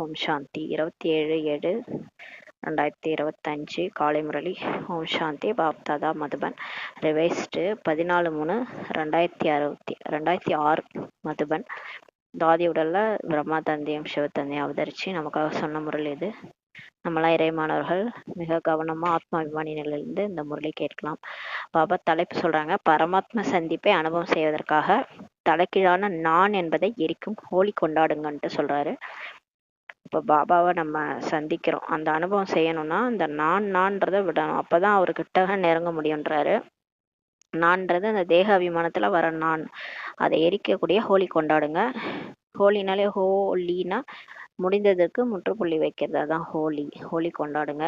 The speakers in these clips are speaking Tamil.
ஓம் சாந்தி. 27/7/2025 காலை முரளி. ஓம் சாந்தி. பாப்தாதா மதுபன். ரிவைஸ்டு 14/3/2006 மதுபன். தாதி உடல்ல பிரம்மா தந்தையும் சிவத்தந்தையும் அவதரிச்சு நமக்காக சொன்ன முரளி இது. நம்மளாம் இறைமானவர்கள் மிக கவனமா ஆத்மாபிமானி நிலையிலிருந்து இந்த முரளி கேட்கலாம். பாபா தலைப்பு சொல்றாங்க, பரமாத்ம சந்திப்பை அனுபவம் செய்வதற்காக தலைக்கீழான நான் என்பதை எரிக்கும் ஹோலி கொண்டாடுங்கன்ட்டு சொல்றாரு. இப்போ பாபாவை நம்ம சந்திக்கிறோம், அந்த அனுபவம் செய்யணும்னா அந்த நான்றதை விடணும், அப்பதான் அவர்கிட்ட நெருங்க முடியுன்றாரு. நான்றது அந்த தேக அபிமானத்துல வர நான், அதை எரிக்கக்கூடிய ஹோலி கொண்டாடுங்க. ஹோலினாலே ஹோலினா முடிந்ததற்கு முற்றுப்புள்ளி வைக்கிறது, அதான் ஹோலி. ஹோலி கொண்டாடுங்க.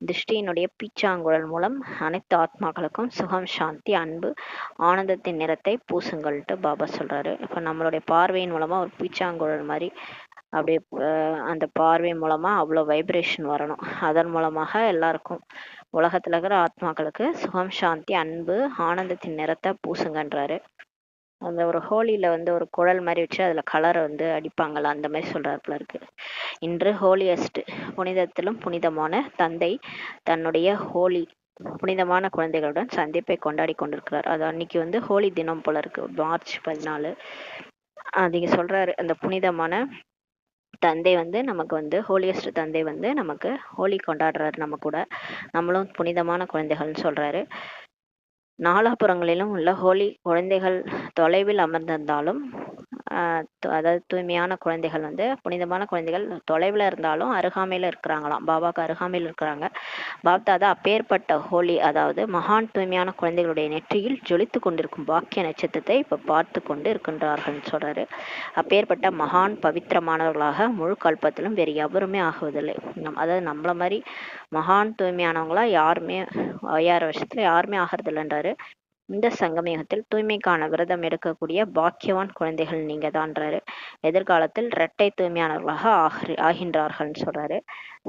திருஷ்டியினுடைய பீச்சாங்குழல் மூலம் அனைத்து ஆத்மாக்களுக்கும் சுகம், சாந்தி, அன்பு, ஆனந்தத்தின் நிறத்தை பூசுங்கள்ட்டு பாபா சொல்றாரு. இப்போ நம்மளுடைய பார்வையின் மூலமா ஒரு பீச்சாங்குழல் மாதிரி அப்படியே அந்த பார்வை மூலமா அவ்வளோ வைப்ரேஷன் வரணும். அதன் மூலமாக எல்லாருக்கும் உலகத்துல இருக்கிற ஆத்மாக்களுக்கு சுகம், சாந்தி, அன்பு, ஆனந்தத்தின் நிறத்தை பூசுங்கன்றாரு. அந்த ஒரு ஹோலியில ஒரு குழல் மாதிரி வச்சு அதுல கலரை அடிப்பாங்கல்ல, அந்த மாதிரி சொல்றாப்புல இருக்கு. இன்று ஹோலியஸ்ட் புனிதத்திலும் புனிதமான தந்தை தன்னுடைய ஹோலி புனிதமான குழந்தைகளுடன் சந்திப்பை கொண்டாடி கொண்டிருக்கிறார். அது அன்னைக்கு ஹோலி தினம் போல இருக்கு, மார்ச் 14. நீங்க சொல்றாரு அந்த புனிதமான தந்தை நமக்கு ஹோலியஸ்ட் தந்தை நமக்கு ஹோலி கொண்டாடுறாரு. நம்ம கூட நம்மளும் புனிதமான குழந்தைகள்னு சொல்றாரு. நாலாபுறங்களிலும் உள்ள ஹோலி குழந்தைகள் தொலைவில் அமர்ந்திருந்தாலும், அதாவது தூய்மையான குழந்தைகள் புனிதமான குழந்தைகள் தொலைவில் இருந்தாலும் அருகாமையில் இருக்கிறாங்களாம், பாபாவுக்கு அருகாமையில் இருக்கிறாங்க. பாப்தாதா அப்பேற்பட்ட ஹோலி, அதாவது மகான் தூய்மையான குழந்தைகளுடைய நெற்றியில் ஜொலித்து கொண்டிருக்கும் பாக்கிய நட்சத்திரத்தை இப்போ பார்த்து கொண்டு இருக்கின்றார்கள்னு சொல்றாரு. அப்பேற்பட்ட மகான் பவித்திரமானவர்களாக முழு கல்பத்திலும் வேறு எவருமே ஆகுவதில்லை. அதாவது நம்மள மாதிரி மகான் தூய்மையானவங்களா யாருமே 5000 வருஷத்துல யாருமே ஆகிறதில்லைன்றாரு. இந்த சங்கமயுகத்தில் தூய்மைக்கான விரதம் எடுக்கக்கூடிய பாக்கியவான் குழந்தைகள் நீங்க தான்றாரு. எதிர்காலத்தில் இரட்டை தூய்மையானவர்களாக ஆகின்றார்கள்னு சொல்றாரு.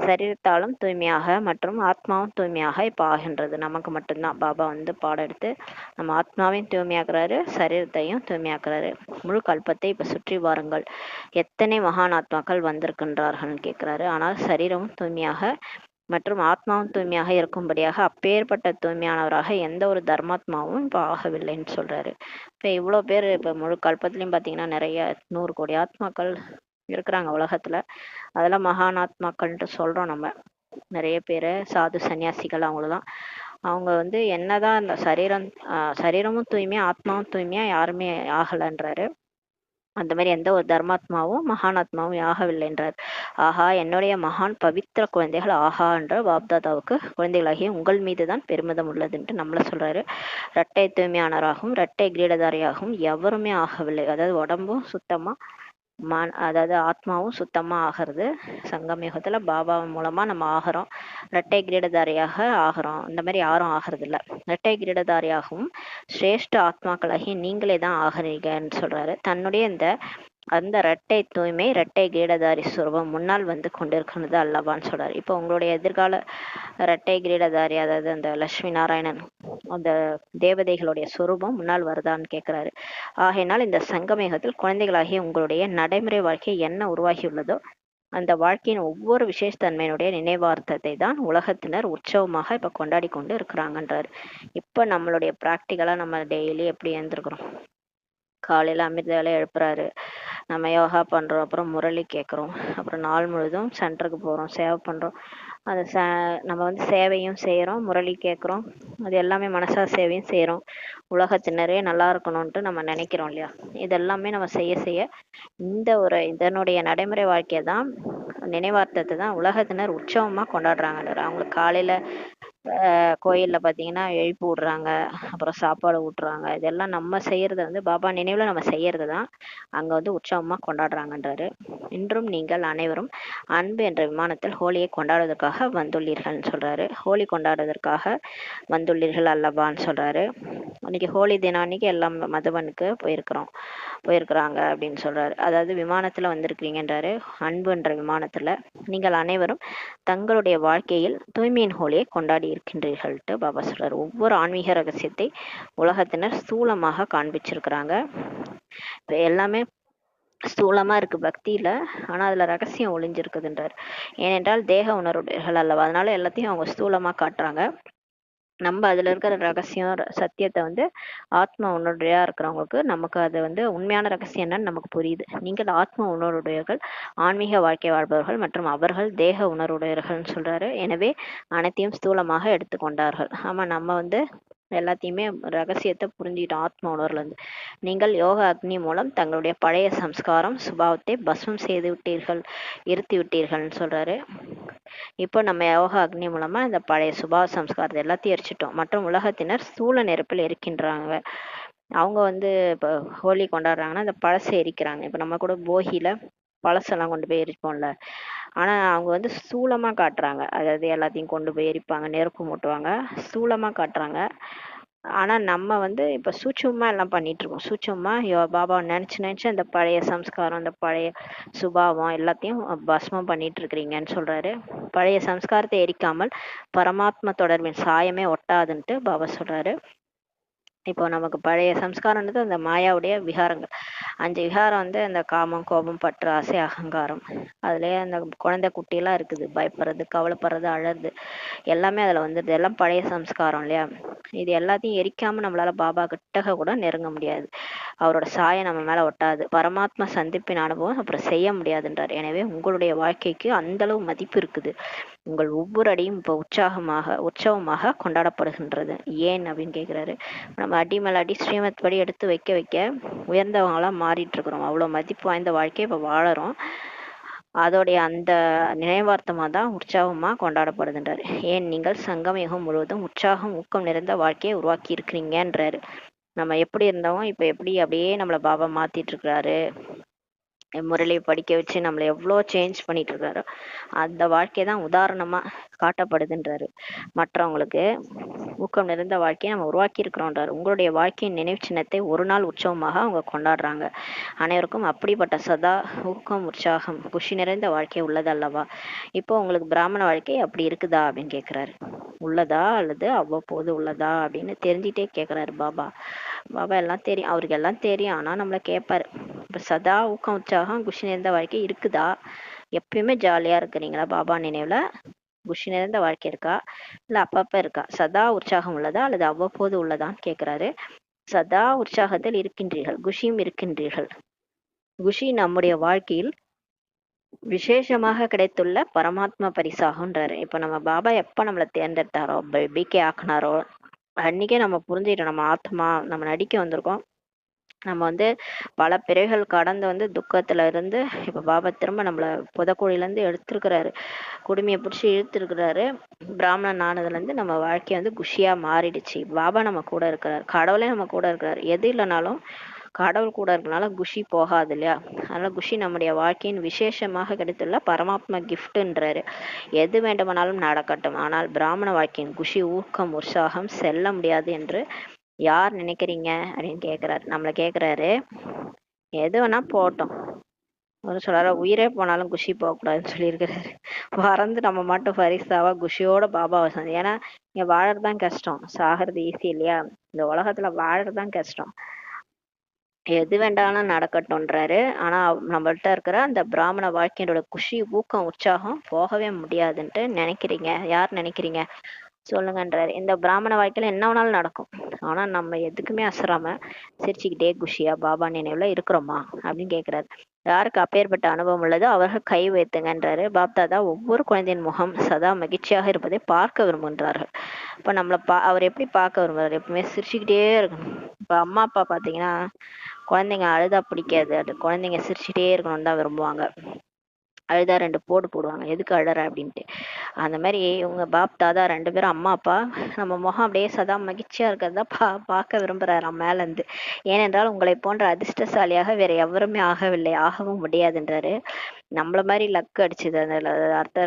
சரீரத்தாலும் தூய்மையாக மற்றும் ஆத்மாவும் தூய்மையாக இப்ப ஆகின்றது. நமக்கு மட்டும்தான் பாபா பாடம் எடுத்து நம்ம ஆத்மாவையும் தூய்மையாக்குறாரு, சரீரத்தையும் தூய்மையாக்குறாரு. முழு கல்பத்தை இப்ப சுற்றி வாருங்கள், எத்தனை மகான் ஆத்மாக்கள் வந்திருக்கின்றார்கள்னு கேட்கிறாரு. ஆனால் சரீரமும் தூய்மையாக மற்றும் ஆத்மாவும் தூய்மையாக இருக்கும்படியாக அப்பேற்பட்ட தூய்மையானவராக எந்த ஒரு தர்மாத்மாவும் இப்போ ஆகவில்லைன்னு சொல்றாரு. இப்போ இவ்வளோ பேர் இப்போ முழு கல்பத்திலையும் பார்த்தீங்கன்னா நிறைய 100 கோடி ஆத்மாக்கள் இருக்கிறாங்க உலகத்துல. அதெல்லாம் மகான் ஆத்மாக்கள்ன்ட்டு சொல்றோம் நம்ம. நிறைய பேர் சாது சன்னியாசிகள் அவங்களதான். அவங்க என்னதான் அந்த சரீரமும் தூய்மையா ஆத்மாவும் தூய்மையா யாருமே ஆகலைன்றாரு. அந்த மாதிரி எந்த ஒரு தர்மாத்மாவும் மகானாத்மாவும் ஆகவில்லைன்றார். ஆஹா, என்னுடைய மகான் பவித்திர குழந்தைகள் ஆஹா என்ற பாப்தாதாவுக்கு குழந்தைகளாகிய உங்கள் மீது தான் பெருமிதம் உள்ளதுன்ட்டு நம்மள சொல்றாரு. இரட்டை தூய்மையானவராகவும் இரட்டை கிரீடதாரியாகவும் எவருமே ஆகவில்லை. அதாவது உடம்பும் சுத்தமா அதாவது ஆத்மாவும் சுத்தமா ஆகிறது சங்கமயுகத்துல பாபா மூலமா நம்ம ஆகிறோம். இரட்டை கிரீடதாரியாக ஆகிறோம். இந்த மாதிரி யாரும் ஆகிறது இல்ல. இரட்டை கிரீடதாரியாகவும் சிரேஷ்ட ஆத்மாக்களாகி நீங்களே தான் ஆகிறீங்கன்னு சொல்றாரு. தன்னுடைய அந்த இரட்டை தூய்மை இரட்டை கிரீடதாரி சுரூபம் முன்னால் கொண்டிருக்கிறது அல்லவான்னு சொல்றாரு. இப்போ உங்களுடைய எதிர்கால இரட்டை கிரீடதாரி, அதாவது அந்த லட்சுமி நாராயணன் அந்த தேவதைகளுடைய சுரூபம் முன்னால் வருதான்னு கேட்கிறாரு. ஆகையினால் இந்த சங்கமேகத்தில் குழந்தைகளாகிய உங்களுடைய நடைமுறை வாழ்க்கை என்ன உருவாகியுள்ளதோ அந்த வாழ்க்கையின் ஒவ்வொரு விசேஷத்தன்மையினுடைய நினைவார்த்தத்தை தான் உலகத்தினர் உற்சவமாக இப்ப கொண்டாடி கொண்டு இருக்கிறாங்கன்றாரு. இப்ப நம்மளுடைய பிராக்டிக்கலா நம்ம டெய்லி எப்படி எழுந்திருக்கிறோம், காலையில அமிர்தால எழுப்புறாரு, நம்ம யோகா பண்றோம், அப்புறம் முரளி கேட்குறோம், அப்புறம் நாள் முழுதும் சென்டருக்கு போறோம், சேவை பண்றோம். அது நம்ம சேவையும் செய்யறோம், முரளி கேட்குறோம், அது எல்லாமே மனசா சேவையும் செய்யறோம். உலகத்தினரே நல்லா இருக்கணும்ட்டு நம்ம நினைக்கிறோம் இல்லையா. இதெல்லாமே நம்ம செய்ய செய்ய இதனுடைய நடைமுறை வாழ்க்கையை தான் நினைவார்த்தத்தை தான் உலகத்தினர் உற்சவமா கொண்டாடுறாங்க. அவங்களுக்கு காலையில கோயில்ல பாத்தீங்கன்னா எழுப்பி விடுறாங்க, அப்புறம் சாப்பாடு ஊட்டுறாங்க. இதெல்லாம் நம்ம செய்யறது பாபா நினைவுல நம்ம செய்யறது தான் அங்க உற்சவமா கொண்டாடுறாங்கன்றாரு. இன்றும் நீங்கள் அனைவரும் அன்பு என்ற விமானத்தில் ஹோலியை கொண்டாடுவதற்காக வந்துள்ளீர்கள்னு சொல்றாரு. ஹோலி கொண்டாடுவதற்காக வந்துள்ளீர்கள் அல்லவான்னு சொல்றாரு. அன்னைக்கு ஹோலி தினம் அன்னைக்கு எல்லாம் மதுவனுக்கு போயிருக்கிறாங்க அப்படின்னு சொல்றாரு. அதாவது விமானத்துல வந்திருக்கிறீங்கன்றாரு, அன்புன்ற விமானத்துல. நீங்கள் அனைவரும் தங்களுடைய வாழ்க்கையில் தூய்மையின் ஹோலியை கொண்டாடி இருக்கின்றீர்கள்ட்டு பாபா சொல்றாரு. ஒவ்வொரு ஆன்மீக ரகசியத்தை உலகத்தினர் ஸ்தூலமாக காண்பிச்சிருக்கிறாங்க. எல்லாமே ஸ்தூலமா இருக்கு பக்தியில, ஆனா அதுல ரகசியம் ஒளிஞ்சிருக்குதுன்றார். ஏனென்றால் தேக உணர்வுகள் அல்லவா, அதனால எல்லாத்தையும் அவங்க ஸ்தூலமா காட்டுறாங்க. நம்ம அதுல இருக்கிற ரகசியம் சத்தியத்தை வந்து ஆத்ம உணர்வுடையா இருக்கிறவங்களுக்கு நமக்கு அது வந்து உண்மையான ரகசியம் என்னன்னு நமக்கு புரியுது. நீங்கள் ஆத்ம உணர்வுடையவர்கள், ஆன்மீக வாழ்க்கை வாழ்பவர்கள் மற்றும் அவர்கள் தேக உணர்வுடையவர்கள்னு சொல்றாரு. எனவே அனைத்தையும் ஸ்தூலமாக எடுத்துக்கொண்டார்கள். ஆமா, நம்ம வந்து எல்லாத்தையுமே ரகசியத்தை புரிஞ்சுக்கிட்டோம் ஆத்ம உணர்வுல இருந்து. நீங்கள் யோக அக்னி மூலம் தங்களுடைய பழைய சம்ஸ்காரம் சுபாவத்தை பஸ்மம் செய்து விட்டீர்கள், இருத்தி விட்டீர்கள்னு சொல்றாரு. இப்போ நம்ம யோகா அக்னி மூலமா இந்த பழைய சுபாவ சம்ஸ்காரத்தை எல்லாத்தையும் எரிச்சிட்டோம். மற்றும் உலகத்தினர் ஸ்தூல நெருப்பில் இருக்கின்றாங்க. அவங்க வந்து இப்போ ஹோலி கொண்டாடுறாங்கன்னா அந்த பழசை எரிக்கிறாங்க. இப்போ நம்ம கூட போகியில பழசெல்லாம் கொண்டு போய் எரிப்போம்ல, ஆனா அவங்க வந்து ஸ்தூலமா காட்டுறாங்க. அதாவது எல்லாத்தையும் கொண்டு போய் எரிப்பாங்க, நெருப்பு மூட்டுவாங்க, ஸ்தூலமா காட்டுறாங்க. ஆனா நம்ம வந்து இப்ப சூட்சுமமா எல்லாம் பண்ணிட்டு இருக்கோம். சூட்சுமமா பாபாவை நினைச்சு நினைச்சு அந்த பழைய சம்ஸ்காரம், அந்த பழைய சுபாவம் எல்லாத்தையும் பஸ்மம் பண்ணிட்டு இருக்கிறீங்கன்னு சொல்றாரு. பழைய சம்ஸ்காரத்தை எரிக்காமல் பரமாத்ம தொடர்பின் சாயமே ஒட்டாதுன்ட்டு பாபா சொல்றாரு. இப்போ நமக்கு பழைய சம்ஸ்காரம்ன்றது அந்த மாயாவுடைய விகாரங்கள். 5 விகாரம் வந்து அந்த காமம், கோபம், பற்று, ஆசை, அகங்காரம். அதுலயே அந்த குழந்தை குட்டியெல்லாம் இருக்குது, பயப்படுறது, கவலைப்படுறது, அழறது, எல்லாமே அதுல வந்துடுது. எல்லாம் பழைய சம்ஸ்காரம் இல்லையா. இது எல்லாத்தையும் எரிக்காம நம்மளால பாபா கிட்டக கூட நெருங்க முடியாது. அவரோட சாயம் நம்ம மேல ஒட்டாது. பரமாத்மா சந்திப்பின் அனுபவம் அப்புறம் செய்ய முடியாதுன்றார். எனவே உங்களுடைய வாழ்க்கைக்கு அந்த அளவு மதிப்பு இருக்குது. உங்கள் ஒவ்வொரு அடியும் இப்போ உற்சவமாக கொண்டாடப்படுகின்றது. ஏன் அப்படின்னு கேட்குறாரு. நம்ம அடி மேல அடி ஸ்ரீமத் படி எடுத்து வைக்க வைக்க உயர்ந்தவங்களா மாறிட்டு இருக்கிறோம். அவ்வளோ மதிப்பு வாய்ந்த வாழ்க்கையை இப்போ வாழறோம். அதோடைய அந்த நினைவார்த்தமாக தான் உற்சாகமாக கொண்டாடப்படுதுன்றாரு. ஏன் நீங்கள் சங்கம் யுகம் முழுவதும் உற்சாகம் ஊக்கம் நிறைந்த வாழ்க்கையை உருவாக்கி இருக்கிறீங்கன்றாரு. நம்ம எப்படி இருந்தோம் இப்போ எப்படி அப்படியே நம்மளை பாபா மாத்திட்டு இருக்கிறாரு. முரளியை படிக்க வச்சு நம்மளை எவ்வளோ சேஞ்ச் பண்ணிட்டு இருக்காரு. அந்த வாழ்க்கை தான் உதாரணமா காட்டப்படுதுன்றாரு. மற்றவங்களுக்கு ஊக்கம் நிறைந்த வாழ்க்கையை நம்ம உருவாக்கி இருக்கிறோன்றாரு. உங்களுடைய வாழ்க்கையின் நினைவு சின்னத்தை ஒரு நாள் உற்சவமாக அவங்க கொண்டாடுறாங்க. அனைவருக்கும் அப்படிப்பட்ட சதா ஊக்கம், உற்சாகம், குஷி நிறைந்த வாழ்க்கை உள்ளது அல்லவா. இப்போ உங்களுக்கு பிராமண வாழ்க்கை அப்படி இருக்குதா அப்படின்னு கேட்குறாரு. உள்ளதா அல்லது அவ்வப்போது உள்ளதா அப்படின்னு தெரிஞ்சுட்டே கேட்குறாரு பாபா. பாபா எல்லாம் தெரியும், அவருக்கு எல்லாம் தெரியும். ஆனால் நம்மளை கேட்பாரு, இப்போ சதா ஊக்கம், உற்சாகம், குஷி நிறைந்த வாழ்க்கை இருக்குதா? எப்பயுமே ஜாலியாக இருக்கிறீங்களா பாபா நினைவில்? குஷி நிறைந்த வாழ்க்கை இருக்கா இல்லை அப்பப்போ இருக்கா? சதா உற்சாகம் உள்ளதா அல்லது அவ்வப்போது உள்ளதான்னு கேட்குறாரு. சதா உற்சாகத்தில் இருக்கின்றீர்கள், குஷியும் இருக்கின்றீர்கள். குஷி நம்முடைய வாழ்க்கையில் விசேஷமாக கிடைத்துள்ள பரமாத்மா பரிசாகுன்றாரு. இப்போ நம்ம பாபா எப்போ நம்மளை தேர்ந்தெடுத்தாரோ, பிகே ஆக்குனாரோ, அன்னைக்கே நம்ம புரிஞ்சுக்கிட்டோம் நம்ம ஆத்மா நம்ம நடிக்க வந்திருக்கோம். நம்ம வந்து பல பிறவிகள் கடந்து வந்து துக்கத்துல இருந்து இப்ப பாபா திரும்ப நம்மள புதக்குழியிலேருந்து எடுத்திருக்கிறாரு. குடுமையை பிடிச்சி இழுத்துருக்கிறாரு. பிராமணன் ஆனதுல இருந்து நம்ம வாழ்க்கை வந்து குஷியா மாறிடுச்சு. பாபா நம்ம கூட இருக்கிறாரு, கடவுளே நம்ம கூட இருக்கிறாரு. எது இல்லைனாலும் கடவுள் கூட இருக்கனால குஷி போகாது இல்லையா. அதனால குஷி நம்முடைய வாழ்க்கையின் விசேஷமாக கிடைத்துள்ள பரமாத்மா கிஃப்ட்ன்றாரு. எது வேண்டுமானாலும் நடக்கட்டும், ஆனால் பிராமண வாழ்க்கையின் குஷி, ஊக்கம், உற்சாகம் செல்ல முடியாது என்று யார் நினைக்கிறீங்க அப்படின்னு கேட்குறாரு. நம்மளை கேட்குறாரு. எது வேணா போட்டோம், ஒரு சொல்றாரு உயிரே போனாலும் குஷி போகக்கூடாதுன்னு சொல்லியிருக்கிறாரு. பறந்து நம்ம மட்டும் பரிசாவா குஷியோட பாபாவை சந்தி. ஏன்னா இங்க வாழறதுதான் கஷ்டம், சாகிறது ஈஸி இல்லையா. இந்த உலகத்துல வாழறதுதான் கஷ்டம். எது வேண்டாலும் நடக்கட்டும்ன்றாரு. ஆனா நம்மள்ட்ட இருக்கிற அந்த பிராமண வாழ்க்கையோட குஷி, ஊக்கம், உற்சாகம் போகவே முடியாதுன்ட்டு நினைக்கிறீங்க. யார் நினைக்கிறீங்க சொல்லுங்கன்றாரு. இந்த பிராமண வாழ்க்கையில என்ன வேணாலும் நடக்கும், ஆனா நம்ம எதுக்குமே அசராம சிரிச்சுக்கிட்டே குஷியா பாபா நினைவுல இருக்கிறோமா அப்படின்னு கேட்கிறாரு. யாருக்கு அப்பேற்பட்ட அனுபவம் உள்ளதோ அவர்கள் கை வைத்துங்கன்றாரு. பாப்தாதா ஒவ்வொரு குழந்தையின் முகம் சதா மகிழ்ச்சியாக இருப்பதை பார்க்க விரும்புகின்றார்கள். இப்ப நம்மளை அவர் எப்படி பார்க்க விரும்புறாரு? எப்பவுமே சிரிச்சுக்கிட்டே இருக்கணும். இப்ப அம்மா அப்பா பாத்தீங்கன்னா குழந்தைங்க அழுதா பிடிக்காது, அது குழந்தைங்க சிரிச்சுட்டே இருக்கணும்னு தான் விரும்புவாங்க. அழுதா 2 போடு போடுவாங்க, எதுக்கு அழற அப்படின்ட்டு. அந்த மாதிரி இவங்க பாப் தாதா 2 பேரும் அம்மா அப்பா நம்ம முகம் அப்படியே சதா மகிழ்ச்சியா இருக்கிறதா பார்க்க விரும்புறாரு மேல இருந்து. ஏனென்றால் உங்களை போன்ற அதிர்ஷ்டசாலியாக வேற எவருமே ஆகவில்லை, ஆகவும் முடியாதுன்றாரு. நம்மள மாதிரி லக் அடிச்சுது அந்த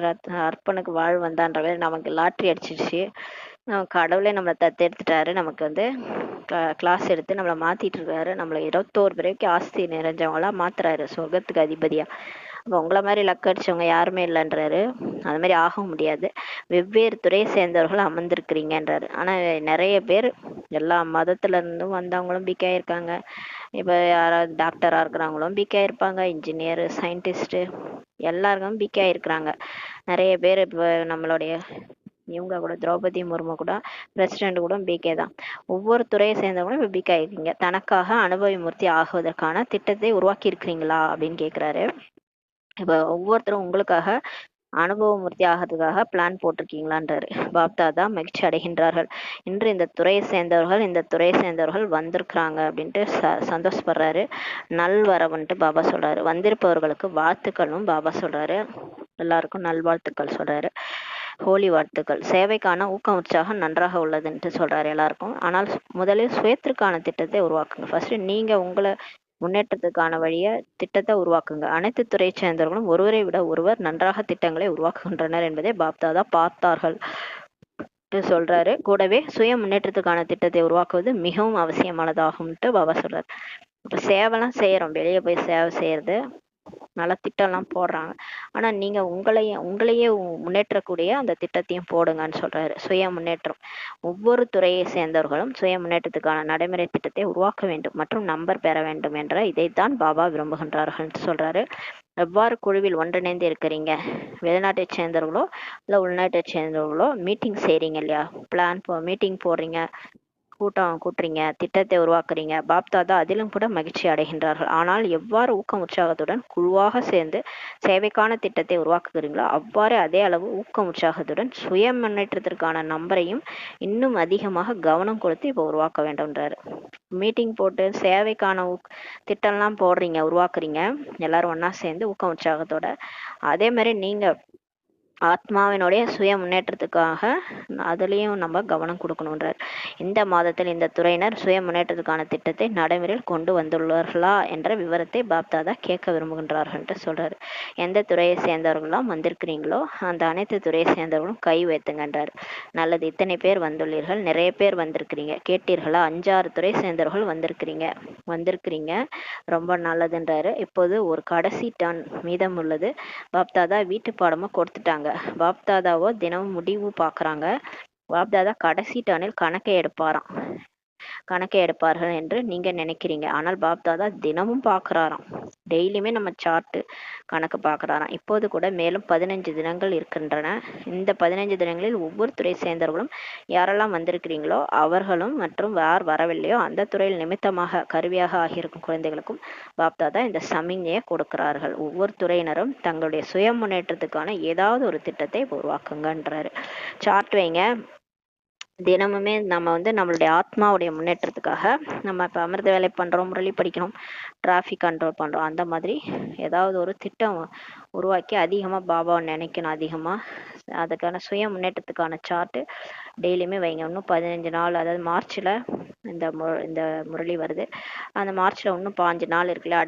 அர்ப்பனுக்கு வாழ் வந்தான்ற மாதிரி நமக்கு லாட்ரி அடிச்சிடுச்சு. கடவுளே நம்மளை தத்தெடுத்துட்டாரு. நமக்கு வந்து கிளாஸ் எடுத்து நம்மளை மாத்திட்டு இருக்காரு. நம்மளை 21 பிறவிக்கு ஆஸ்தி நிறைஞ்சவங்களா மாத்துறாரு, சொர்க்கத்துக்கு அதிபதியா. அப்போ உங்களை மாதிரி லக் அடிச்சவங்க யாருமே இல்லைன்றாரு. அது மாதிரி ஆக முடியாது. வெவ்வேறு துறையை சேர்ந்தவர்கள் அமர்ந்திருக்கிறீங்கன்றாரு. ஆனா நிறைய பேர் எல்லா மதத்துல இருந்தும் வந்தவங்களும் பிகே இருக்காங்க, இப்போ யாராவது டாக்டராக இருக்கிறவங்களும் பிகே இருப்பாங்க, இன்ஜினியர், சயின்டிஸ்ட்டு எல்லாருக்கும் பிகே இருக்கிறாங்க. நிறைய பேர் இப்போ நம்மளுடைய இவங்க கூட திரௌபதி முர்மு கூட பிரசிடென்ட் கூட பிகே தான். ஒவ்வொரு துறையை சேர்ந்தவங்களும் இப்போ பிகே இருக்கீங்க. தனக்காக அனுபவமூர்த்தி ஆகுவதற்கான திட்டத்தை உருவாக்கி இருக்கிறீங்களா அப்படின்னு கேட்குறாரு. இப்போ ஒவ்வொருத்தரும் உங்களுக்காக அனுபவமூர்த்தி ஆகிறதுக்காக பிளான் போட்டிருக்கீங்களான்றாரு. பாப்தாதா மகிழ்ச்சி அடைகின்றார்கள். இன்று இந்த துறையை சேர்ந்தவர்கள் வந்திருக்கிறாங்க அப்படின்ட்டு சந்தோஷப்படுறாரு. நல்வரவுன்ட்டு பாபா சொல்றாரு. வந்திருப்பவர்களுக்கு வாழ்த்துக்களும் பாபா சொல்றாரு. எல்லாருக்கும் நல்வாழ்த்துக்கள் சொல்றாரு. ஹோலி வாழ்த்துக்கள். சேவைக்கான ஊக்கம் உற்சாகம் நன்றாக உள்ளதுன்ட்டு சொல்றாரு எல்லாருக்கும். ஆனால் முதலில் சுயத்திற்கான திட்டத்தை உருவாக்குங்க. ஃபர்ஸ்ட் நீங்க உங்களை முன்னேற்றத்துக்கான வழிய திட்டத்தை உருவாக்குங்க. அனைத்து துறையை சேர்ந்தவர்களும் ஒருவரை விட ஒருவர் நன்றாக திட்டங்களை உருவாக்குகின்றனர் என்பதை பாப்தாதா பார்த்தார்கள் சொல்றாரு. கூடவே சுய முன்னேற்றத்துக்கான திட்டத்தை உருவாக்குவது மிகவும் அவசியமானதாகும்ட்டு பாபா சொல்றாரு. இப்போ சேவைலாம் செய்யறோம், வெளியே போய் சேவை செய்யறது நல்ல திட்டம்லாம் போடுறாங்க. ஆனா நீங்க உங்களையே முன்னேற்றக்கூடிய அந்த திட்டத்தையும் போடுங்கன்னு சொல்றாரு. சுய முன்னேற்றம். ஒவ்வொரு துறையை சேர்ந்தவர்களும் சுய முன்னேற்றத்துக்கான நடைமுறை திட்டத்தை உருவாக்க வேண்டும் மற்றும் நம்பர் பெற வேண்டும் என்ற இதைத்தான் பாபா விரும்புகின்றார்கள் சொல்றாரு. எவ்வாறு குழுவில் ஒன்றிணைந்து இருக்கிறீங்க? வெளிநாட்டை சேர்ந்தவர்களோ இல்லை உள்நாட்டை சேர்ந்தவர்களோ மீட்டிங் செய்றீங்க இல்லையா, மீட்டிங் போடுறீங்க, கூட்டம் கூட்டுறீங்க, திட்டத்தை உருவாக்குறீங்க. பாப்தாதா அதிலும் கூட மகிழ்ச்சி அடைகின்றார்கள். ஆனால் எவ்வாறு ஊக்கம் உற்சாகத்துடன் குழுவாக சேர்ந்து சேவைக்கான திட்டத்தை உருவாக்குகிறீங்களோ அவ்வாறு அதே அளவு ஊக்கம் உற்சாகத்துடன் சுய முன்னேற்றத்திற்கான நம்பரையும் இன்னும் அதிகமாக கவனம் கொடுத்து இப்போ உருவாக்க வேண்டும்ன்றாரு. மீட்டிங் போட்டு சேவைக்கான திட்டம்லாம் போடுறீங்க, உருவாக்குறீங்க எல்லாரும் ஒன்னா சேர்ந்து ஊக்கம் உற்சாகத்தோட. அதே மாதிரி நீங்க ஆத்மாவினுடைய சுய முன்னேற்றத்துக்காக அதுலேயும் நம்ம கவனம் கொடுக்கணுன்றார். இந்த மாதத்தில் இந்த துறையினர் சுய முன்னேற்றத்துக்கான திட்டத்தை நடைமுறையில் கொண்டு வந்துள்ளார்களா என்ற விவரத்தை பாப்தாதா கேட்க விரும்புகின்றார்கள் சொல்றாரு. எந்த துறையை சேர்ந்தவர்களாம் வந்திருக்கிறீங்களோ அந்த அனைத்து துறையை சேர்ந்தவர்களும் கை வைத்துங்கன்றார். நல்லது, இத்தனை பேர் வந்துள்ளீர்கள், நிறைய பேர் வந்திருக்கிறீங்க, கேட்டீர்களா? 5-6 துறை சேர்ந்தவர்கள் வந்திருக்கிறீங்க, ரொம்ப நல்லதுன்றாரு. இப்போது ஒரு கடைசி டர்ன் மீதம் உள்ளது. பாப்தாதா வீட்டு பாடமும் கொடுத்துட்டாங்க. பாப்தாதாவோ தினமும் முடிவு பாக்குறாங்க. பாப்தாதா கடைசி டர்னில் கணக்கை எடுப்பார்கள் என்று நீங்க நினைக்கிறீங்க. ஆனால் பாப்தாதா தினமும் பாக்குறாராம். டெய்லியுமே நம்ம சார்ட் கணக்கு பாக்குறாராம். இப்போது கூட மேலும் 15 தினங்கள் இருக்கின்றன. இந்த 15 தினங்களில் ஒவ்வொரு துறை சேர்ந்தவர்களும் யாரெல்லாம் வந்திருக்கிறீங்களோ அவர்களும் மற்றும் யார் வரவில்லையோ அந்த துறையில் நிமித்தமாக கருவியாக ஆகியிருக்கும் குழந்தைகளுக்கும் பாப்தாதா இந்த சமிக்ஞையை கொடுக்கிறார்கள். ஒவ்வொரு துறையினரும் தங்களுடைய சுய முன்னேற்றத்துக்கான ஏதாவது ஒரு திட்டத்தை உருவாக்குங்கன்றாரு. சார்ட் வைங்க. தினமுமே நம்ம நம்மளுடைய ஆத்மாவுடைய முன்னேற்றத்துக்காக நம்ம இப்போ அமிர்த வேலை பண்ணுறோம், முரளி படிக்கணும், டிராஃபிக் கண்ட்ரோல் பண்ணுறோம், அந்த மாதிரி ஏதாவது ஒரு திட்டம் உருவாக்கி அதிகமாக பாபாவை நினைக்கணும். அதிகமாக அதுக்கான சுய முன்னேற்றத்துக்கான சார்ட்டு டெய்லியுமே வைங்க. இன்னும் 15 நாள், அதாவது மார்ச்சில் இந்த முரளி வருது. அந்த மார்ச்சில் இன்னும் 5 நாள் இருக்குல்ல,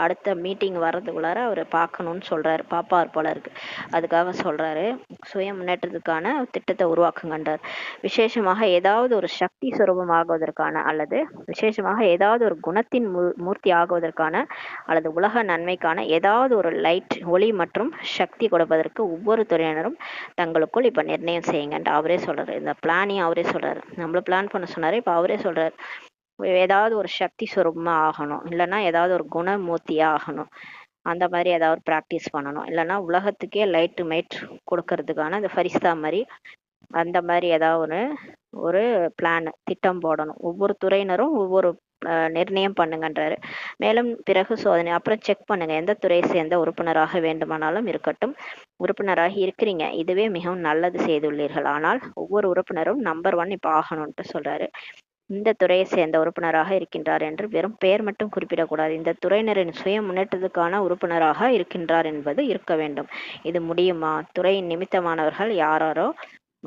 அடுத்த மீட்டிங் வர்றதுக்குள்ளார அவர் பார்க்கணும்னு சொல்கிறாரு. பாப்பார் போல இருக்கு, அதுக்காக சொல்கிறாரு. சுய முன்னேற்றத்துக்கான திட்டத்தை உருவாக்குங்கன்றார். விசேஷமாக ஏதாவது ஒரு சக்தி சுரூபம் ஆகுவதற்கான அல்லது விசேஷமாக ஏதாவது ஒரு குணத்தின் மூர்த்தி ஆகுவதற்கான அல்லது உலக நன்மைக்கான ஏதாவது ஒரு லைட், ஒளி மற்றும் சக்தி கொடுப்பதற்கு ஒவ்வொரு துறையினரும் தங்களுக்குள் இப்ப நிர்ணயம் செய்யுங்கன்ற அவரே சொல்றாரு. இந்த பிளானையும் அவரே சொல்றாரு. நம்மள பிளான் பண்ண சொன்னாரு, இப்ப அவரே சொல்றாரு. ஏதாவது ஒரு சக்தி சுரூபமா ஆகணும், இல்லைன்னா ஏதாவது ஒரு குணமூர்த்தியா ஆகணும், அந்த மாதிரி ஏதாவது ப்ராக்டிஸ் பண்ணணும், இல்லைன்னா உலகத்துக்கே லைட்டு மைட் கொடுக்கறதுக்கான இந்த ஃபரிஸ்தா மாதிரி அந்த மாதிரி ஏதாவது ஒரு பிளான், திட்டம் போடணும். ஒவ்வொரு துறையினரும் ஒவ்வொரு நிர்ணயம் பண்ணுங்கன்றாரு. மேலும் பிறகு சோதனை அப்புறம் செக் பண்ணுங்க. எந்த துறையை சேர்ந்த உறுப்பினராக வேண்டுமானாலும் இருக்கட்டும், உறுப்பினராக இருக்கிறீங்க, இதுவே மிகவும் நல்லது செய்துள்ளீர்கள். ஆனால் ஒவ்வொரு உறுப்பினரும் நம்பர் 1 இப்ப ஆகணும்ட்டு சொல்றாரு. இந்த துறையை சேர்ந்த உறுப்பினராக இருக்கின்றார் என்று வெறும் பெயர் மட்டும் குறிப்பிடக்கூடாது. இந்த துறையினரின் சுய முன்னேற்றத்துக்கான உறுப்பினராக இருக்கின்றார் என்பது இருக்க வேண்டும். இது முடியுமா? துறையின் நிமித்தமானவர்கள் யாராரோ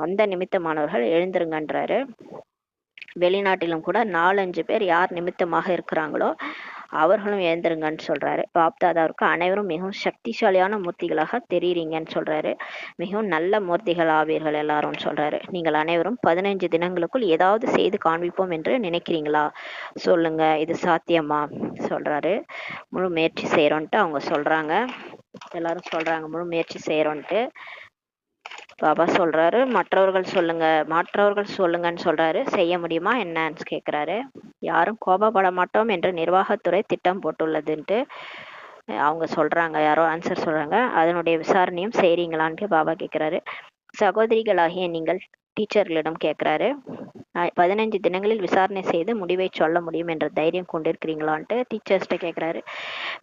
அந்த நிமித்தமானவர்கள் எழுந்திருங்கன்றாரு. வெளிநாட்டிலும் கூட 4-5 பேர் யார் நிமித்தமாக இருக்கிறாங்களோ அவர்களும் எழுந்திருங்கன்னு சொல்றாரு. பாப்தாதாவுக்கு அனைவரும் மிகவும் சக்திசாலியான மூர்த்திகளாக தெரியுறீங்கன்னு சொல்றாரு. மிகவும் நல்ல மூர்த்திகள் ஆவீர்கள் எல்லாரும் சொல்றாரு. நீங்கள் அனைவரும் 15 தினங்களுக்குள் ஏதாவது செய்து காண்பிப்போம் என்று நினைக்கிறீங்களா? சொல்லுங்க, இது சாத்தியமா சொல்றாரு. முழு முயற்சி செய்யறோன்ட்டு அவங்க சொல்றாங்க. எல்லாரும் சொல்றாங்க முழு முயற்சி செய்யறோன்ட்டு. பாபா சொல்றாரு, மற்றவர்கள் சொல்லுங்கன்னு சொல்றாரு. செய்ய முடியுமா என்னன்னு கேக்குறாரு. யாரும் கோபப்பட மாட்டோம் என்று நிர்வாகத்துறை திட்டம் போட்டுள்ளதுன்ட்டு அவங்க சொல்றாங்க, யாரோ ஆன்சர் சொல்றாங்க. அதனுடைய விசாரணையும் செய்றீங்களான்ட்டு பாபா கேக்குறாரு. சகோதரிகளாகிய நீங்கள் டீச்சர்களிடம் கேட்குறாரு, 15 தினங்களில் விசாரணை செய்து முடிவை சொல்ல முடியும் என்ற தைரியம் கொண்டிருக்கிறீங்களான்ட்டு டீச்சர்ஸ்கிட்ட கேட்குறாரு.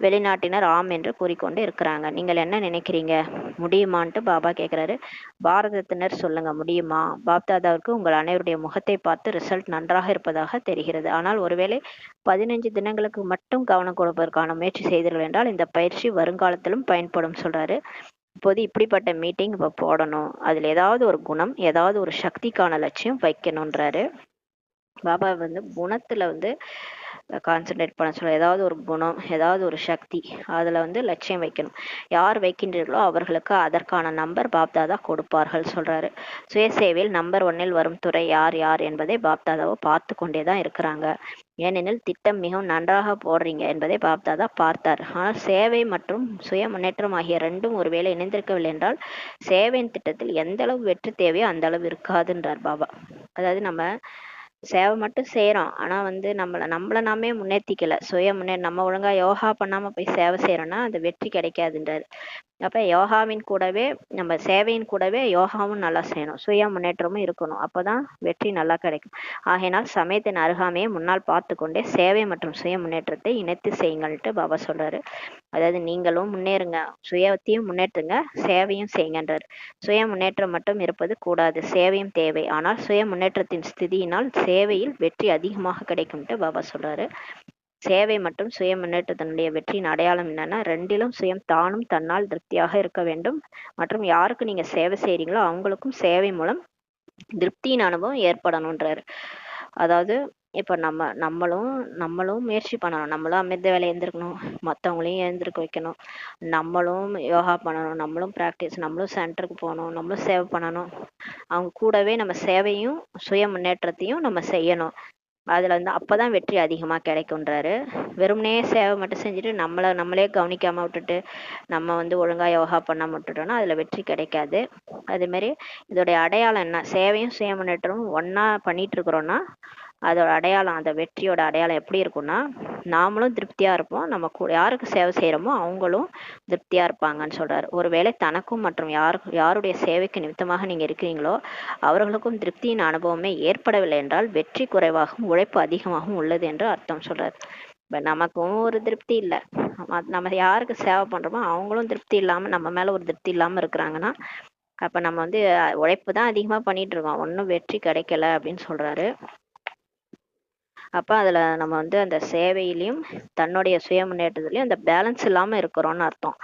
வெளிநாட்டினர் ஆம் என்று கூறிக்கொண்டு இருக்கிறாங்க. நீங்கள் என்ன நினைக்கிறீங்க, முடியுமான்ட்டு பாபா கேட்குறாரு. பாரதத்தினர் சொல்லுங்க, முடியுமா? பாப்தாதாவுக்கு உங்கள் அனைவருடைய முகத்தை பார்த்து ரிசல்ட் நன்றாக இருப்பதாக தெரிகிறது. ஆனால் ஒருவேளை 15 தினங்களுக்கு மட்டும் கவனம் கொடுப்பதற்கான முயற்சி செய்தீர்கள் என்றால் இந்த பயிற்சி வருங்காலத்திலும் பயன்படும் சொல்றாரு. இப்போது இப்படிப்பட்ட மீட்டிங் இப்போ போடணும், அதில் ஏதாவது ஒரு குணம், ஏதாவது ஒரு சக்திக்கான லட்சியம் வைக்கணுன்றாரு. பாபா வந்து குணத்தில் வந்து கான்சென்ட்ரேட் பண்ண சொல்ல, ஏதாவது ஒரு குணம், ஏதாவது ஒரு சக்தி, அதில் வந்து லட்சியம் வைக்கணும். யார் வைக்கின்றீர்களோ அவர்களுக்கு அதற்கான நம்பர் பாப்தாதா கொடுப்பார்கள் சொல்கிறாரு. சுயசேவையில் நம்பர் 1 வரும் துறை யார் யார் என்பதை பாப்தாதாவை பார்த்து கொண்டே தான் இருக்கிறாங்க. ஏனெனில் திட்டம் மிகவும் நன்றாக போடுறீங்க என்பதை பாப்தாதா பார்த்தார். ஆனால் சேவை மற்றும் சுய முன்னேற்றம் ஆகிய ரெண்டும் ஒருவேளை இணைந்திருக்கவில்லை என்றால் சேவையின் திட்டத்தில் எந்த அளவு வெற்றி தேவையோ அந்த அளவு இருக்காதுன்றார் பாபா. அதாவது நம்ம சேவை மட்டும் செய்கிறோம், ஆனால் வந்து நம்மளை நாமே முன்னேற்றிக்கல, நம்ம ஒழுங்காக யோகா பண்ணாமல் போய் சேவை செய்கிறோன்னா அது வெற்றி கிடைக்காதுன்றார். அப்போ யோகாவின் கூடவே நம்ம சேவையின் கூடவே யோகாவும் நல்லா செய்யணும், சுய முன்னேற்றமும் இருக்கணும். அப்போ தான் வெற்றி நல்லா கிடைக்கும். ஆகையினால் சமயத்தின் அருகாமையை முன்னால் பார்த்து கொண்டே சேவை மற்றும் சுய முன்னேற்றத்தை இணைத்து செய்யுங்கள்ட்டு பாபா சொல்கிறாரு. அதாவது நீங்களும் முன்னேறுங்க, சுயத்தையும் முன்னேற்றுங்க, சேவையும் செய்யுங்கன்றார். சுய முன்னேற்றம் மட்டும் இருப்பது கூடாது, சேவையும் தேவை. ஆனால் சுய முன்னேற்றத்தின் ஸ்திதியினால் சேவையில் வெற்றி அதிகமாக கிடைக்கும்ட்டு பாபா சொல்கிறாரு. சேவை மற்றும் சுய முன்னேற்றத்தினுடைய வெற்றியின் அடையாளம் என்னன்னா, ரெண்டிலும் சுயம் தானும் தன்னால் திருப்தியாக இருக்க வேண்டும் மற்றும் யாருக்கு நீங்க சேவை செய்றீங்களோ அவங்களுக்கும் சேவை மூலம் திருப்தியின் அனுபவம் ஏற்படணுன்றாரு. அதாவது இப்போ நம்மளும் முயற்சி பண்ணணும், நம்மளும் அமிர்த வேலை எழுந்திருக்கணும், மற்றவங்களையும் எழுந்திருக்க வைக்கணும், நம்மளும் யோகா பண்ணணும், நம்மளும் ப்ராக்டிஸ், நம்மளும் சென்டருக்கு போகணும், நம்மளும் சேவை பண்ணணும். அவங்க கூடவே நம்ம சேவையும் சுய முன்னேற்றத்தையும் நம்ம செய்யணும். அதில் வந்து அப்போ தான் வெற்றி அதிகமாக கிடைக்குன்றாரு. வெறுமனே சேவை மட்டும் செஞ்சுட்டு நம்மளே கவனிக்காமல் விட்டுட்டு நம்ம வந்து ஒழுங்காக யோகா பண்ணாமல் விட்டுட்டோம்னா அதில் வெற்றி கிடைக்காது. அதேமாரி இதோடைய அடையாளம் என்ன, சேவையும் சுய முன்னேற்றமும் ஒன்றா பண்ணிகிட்ருக்குறோன்னா அதோட அடையாளம், அந்த வெற்றியோட அடையாளம் எப்படி இருக்குன்னா, நாமளும் திருப்தியாக இருப்போம், நம்ம யாருக்கு சேவை செய்கிறோமோ அவங்களும் திருப்தியாக இருப்பாங்கன்னு சொல்கிறார். ஒருவேளை தனக்கும் மற்றும் யாருடைய சேவைக்கு நிமித்தமாக நீங்கள் இருக்கிறீங்களோ அவர்களுக்கும் திருப்தியின் அனுபவமே ஏற்படவில்லை என்றால் வெற்றி குறைவாகவும் உழைப்பு அதிகமாகவும் உள்ளது என்று அர்த்தம் சொல்கிறார். இப்போ நமக்கும் ஒரு திருப்தி இல்லை, நம்ம யாருக்கு சேவை பண்ணுறோமோ அவங்களும் திருப்தி இல்லாமல் நம்ம மேலே ஒரு திருப்தி இல்லாமல் இருக்கிறாங்கன்னா அப்போ நம்ம வந்து உழைப்பு தான் அதிகமாக பண்ணிட்டு இருக்கோம், ஒன்றும் வெற்றி கிடைக்கல அப்படின்னு சொல்கிறாரு. அப்போ அதில் நம்ம வந்து அந்த சேவையிலையும் தன்னுடைய சுய முன்னேற்றத்துலையும் அந்த பேலன்ஸ் இல்லாமல் இருக்கிறோன்னு அர்த்தம்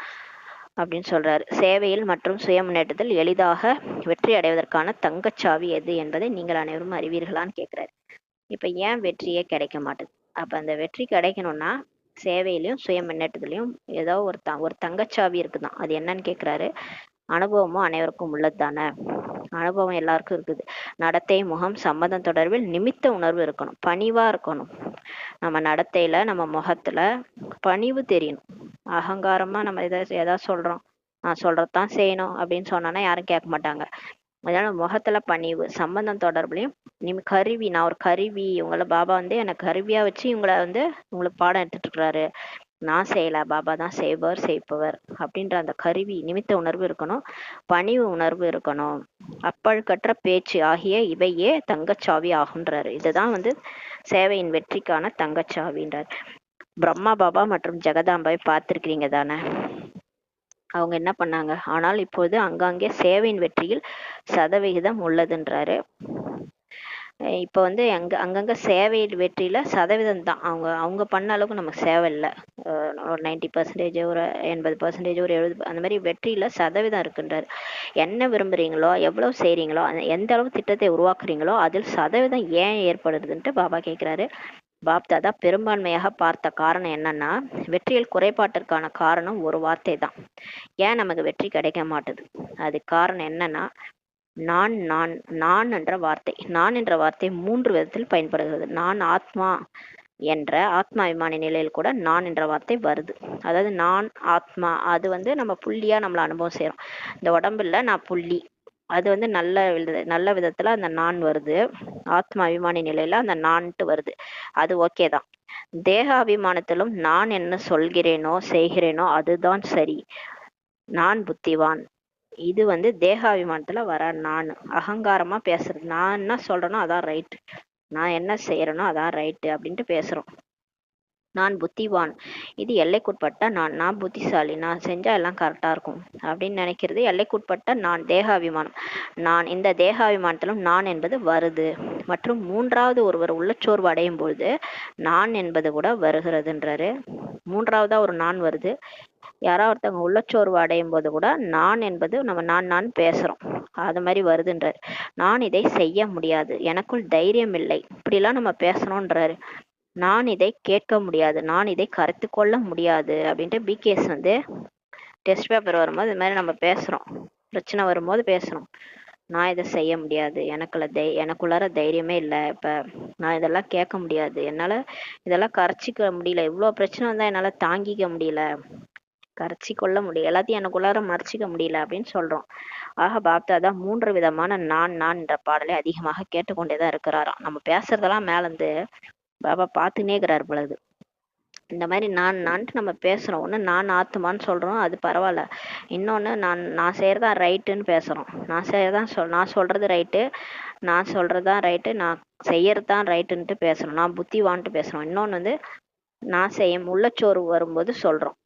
அப்படின்னு சொல்கிறாரு. சேவையில் மற்றும் சுய முன்னேற்றத்தில் எளிதாக வெற்றி அடைவதற்கான தங்கச்சாவி எது என்பதை நீங்கள் அனைவரும் அறிவீர்களான்னு கேட்குறாரு. இப்போ ஏன் வெற்றியே கிடைக்க மாட்டுது? அப்போ அந்த வெற்றி கிடைக்கணும்னா சேவையிலையும் சுய முன்னேற்றத்துலையும் ஏதோ ஒரு தங்கச்சாவி இருக்குதான். அது என்னன்னு கேட்குறாரு. அனுபவமும் அனைவருக்கும் உள்ளது தானே, அனுபவம் எல்லாருக்கும் இருக்குது. நடத்தை, முகம், சம்மதம் தொடர்பில் நிமித்த உணர்வு இருக்கணும், பணிவா இருக்கணும். நம்ம நடத்தையில நம்ம முகத்துல பணிவு தெரியணும். அகங்காரமா நம்ம எதாவது சொல்றோம், நான் சொல்றதான் செய்யணும் அப்படின்னு சொன்னோன்னா யாரும் கேட்க மாட்டாங்க. அதனால முகத்துல பணிவு, சம்பந்தம் தொடர்புலையும் கருவி, நான் ஒரு கருவி, இவங்கள பாபா வந்து எனக்கு கருவியா வச்சு இவங்களை வந்து உங்களுக்கு பாடம் எடுத்துட்டு இருக்கிறாரு, நான் செய்யல, பாபா தான் செய்பவர் செய்ப்பவர் அப்படின்ற அந்த கருவி நிமித்த உணர்வு இருக்கணும், பணிவு உணர்வு இருக்கணும், அப்பழுக்கற்ற பேச்சு ஆகிய இவையே தங்கச்சாவி ஆகுன்றாரு. இதுதான் வந்து சேவையின் வெற்றிக்கான தங்கச்சாவின்றார். பிரம்மா பாபா மற்றும் ஜெகதாம்பாவை பார்த்திருக்கிறீங்க தானே, அவங்க என்ன பண்ணாங்க, ஆனால் இப்போது அங்கங்கே சேவையின் வெற்றியில் சதவிகிதம் உள்ளதுன்றாரு. இப்போ வந்து அங்கங்கே சேவை வெற்றியில் சதவீதம் தான், அவங்க பண்ண அளவுக்கு நமக்கு சேவை இல்லை. ஒரு 90%, ஒரு 80%, ஒரு 70, அந்த மாதிரி வெற்றியில் சதவீதம் இருக்குன்றார். என்ன விரும்புகிறீங்களோ, எவ்வளோ செய்கிறீங்களோ, எந்த அளவு திட்டத்தை உருவாக்குறீங்களோ அதில் சதவீதம் ஏன் ஏற்படுதுன்ட்டு பாபா கேட்குறாரு. பாப்தாதா பெரும்பான்மையாக பார்த்த காரணம் என்னன்னா, வெற்றியில் குறைபாட்டிற்கான காரணம் ஒரு வார்த்தை தான். ஏன் நமக்கு வெற்றி கிடைக்க மாட்டுது, அது காரணம் என்னன்னா, நான் நான் நான் என்ற வார்த்தை. நான் என்ற வார்த்தை 3 விதத்தில் பயன்படுகிறது. நான் ஆத்மா என்ற ஆத்மாபிமானி நிலையில் கூட நான் என்ற வார்த்தை வருது. அதாவது நான் ஆத்மா, அது வந்து நம்ம புள்ளியா நம்மள அனுபவம் செய்யறோம். இந்த உடம்புல நான் புள்ளி, அது வந்து நல்ல விதத்துல அந்த நான் வருது. ஆத்ம அபிமானி நிலையில அந்த நான்ட்டு வருது. அது ஓகே தான். தேக அபிமானத்திலும் நான் என்ன சொல்கிறேனோ செய்கிறேனோ அதுதான் சரி, நான் புத்திவான். இது வந்து தேகாபிமானத்துல வர நான். அகங்காரமா பேசுறது, நான் என்ன சொல்றேனோ அதான் ரைட், நான் என்ன செய்யறேனோ அதான் ரைட்டு அப்படின்ட்டு பேசுறோம். நான் புத்திவான், இது எல்லைக்குட்பட்ட நான் புத்திசாலி, நான் செஞ்சா எல்லாம் கரெக்டா இருக்கும் அப்படின்னு நினைக்கிறது எல்லைக்குட்பட்ட நான், தேகாபிமானம். நான் இந்த தேகாபிமானத்திலும் நான் என்பது வருது. மற்றும் மூன்றாவது ஒருவர் உள்ளச்சோர்வு அடையும் பொழுது நான் என்பது கூட வருகிறதுன்றாரு. மூன்றாவதா ஒரு நான் வருது. யாராவது ஒருத்தவங்க உள்ளச்சோர்வு அடையும் போது கூட நான் என்பது நம்ம நான் பேசுறோம், அது மாதிரி வருதுன்றாரு. நான் இதை செய்ய முடியாது, எனக்குள் தைரியம் இல்லை, இப்படிலாம் நம்ம பேசணும்ன்றாரு. நான் இதை கேட்க முடியாது, நான் இதை கருத்து கொள்ள முடியாது அப்படின்ட்டு பிகேஸ் வந்து டெஸ்ட் பேப்பர் வரும்போது இது மாதிரி நம்ம பேசுறோம், பிரச்சனை வரும்போது பேசுறோம். நான் இதை செய்ய முடியாது, எனக்குள்ளார தைரியமே இல்லை, இப்ப நான் இதெல்லாம் கேட்க முடியாது, என்னால இதெல்லாம் கரைச்சிக்க முடியல, இவ்வளவு பிரச்சனை வந்தா என்னால தாங்கிக்க முடியல, கரைச்சி கொள்ள முடியல, எல்லாத்தையும் எனக்குள்ளார மறைச்சிக்க முடியல அப்படின்னு சொல்றோம். ஆக பாப்தாதா 3 விதமான நான் என்ற பாடலை அதிகமாக கேட்டுக்கொண்டேதான் இருக்கிறாராம். நம்ம பேசுறதெல்லாம் மேல இருந்து பாபா பார்த்துனே இருக்கிறார் பொழுது. இந்த மாதிரி நான்ட்டு நம்ம பேசுறோம். ஒண்ணு நான் ஆத்துமான்னு சொல்றோம், அது பரவாயில்ல. இன்னொன்னு நான் செய்யறதான் ரைட்டுன்னு பேசுறோம். நான் சொல்றது ரைட்டு, நான் சொல்றதுதான் ரைட்டு, நான் செய்யறதுதான் ரைட்டுன்ட்டு பேசுறோம், நான் புத்திவான்ட்டு பேசுறோம். இன்னொன்னு வந்து நான் செய்யும் உள்ளச்சோர்வு வரும்போது சொல்றோம்.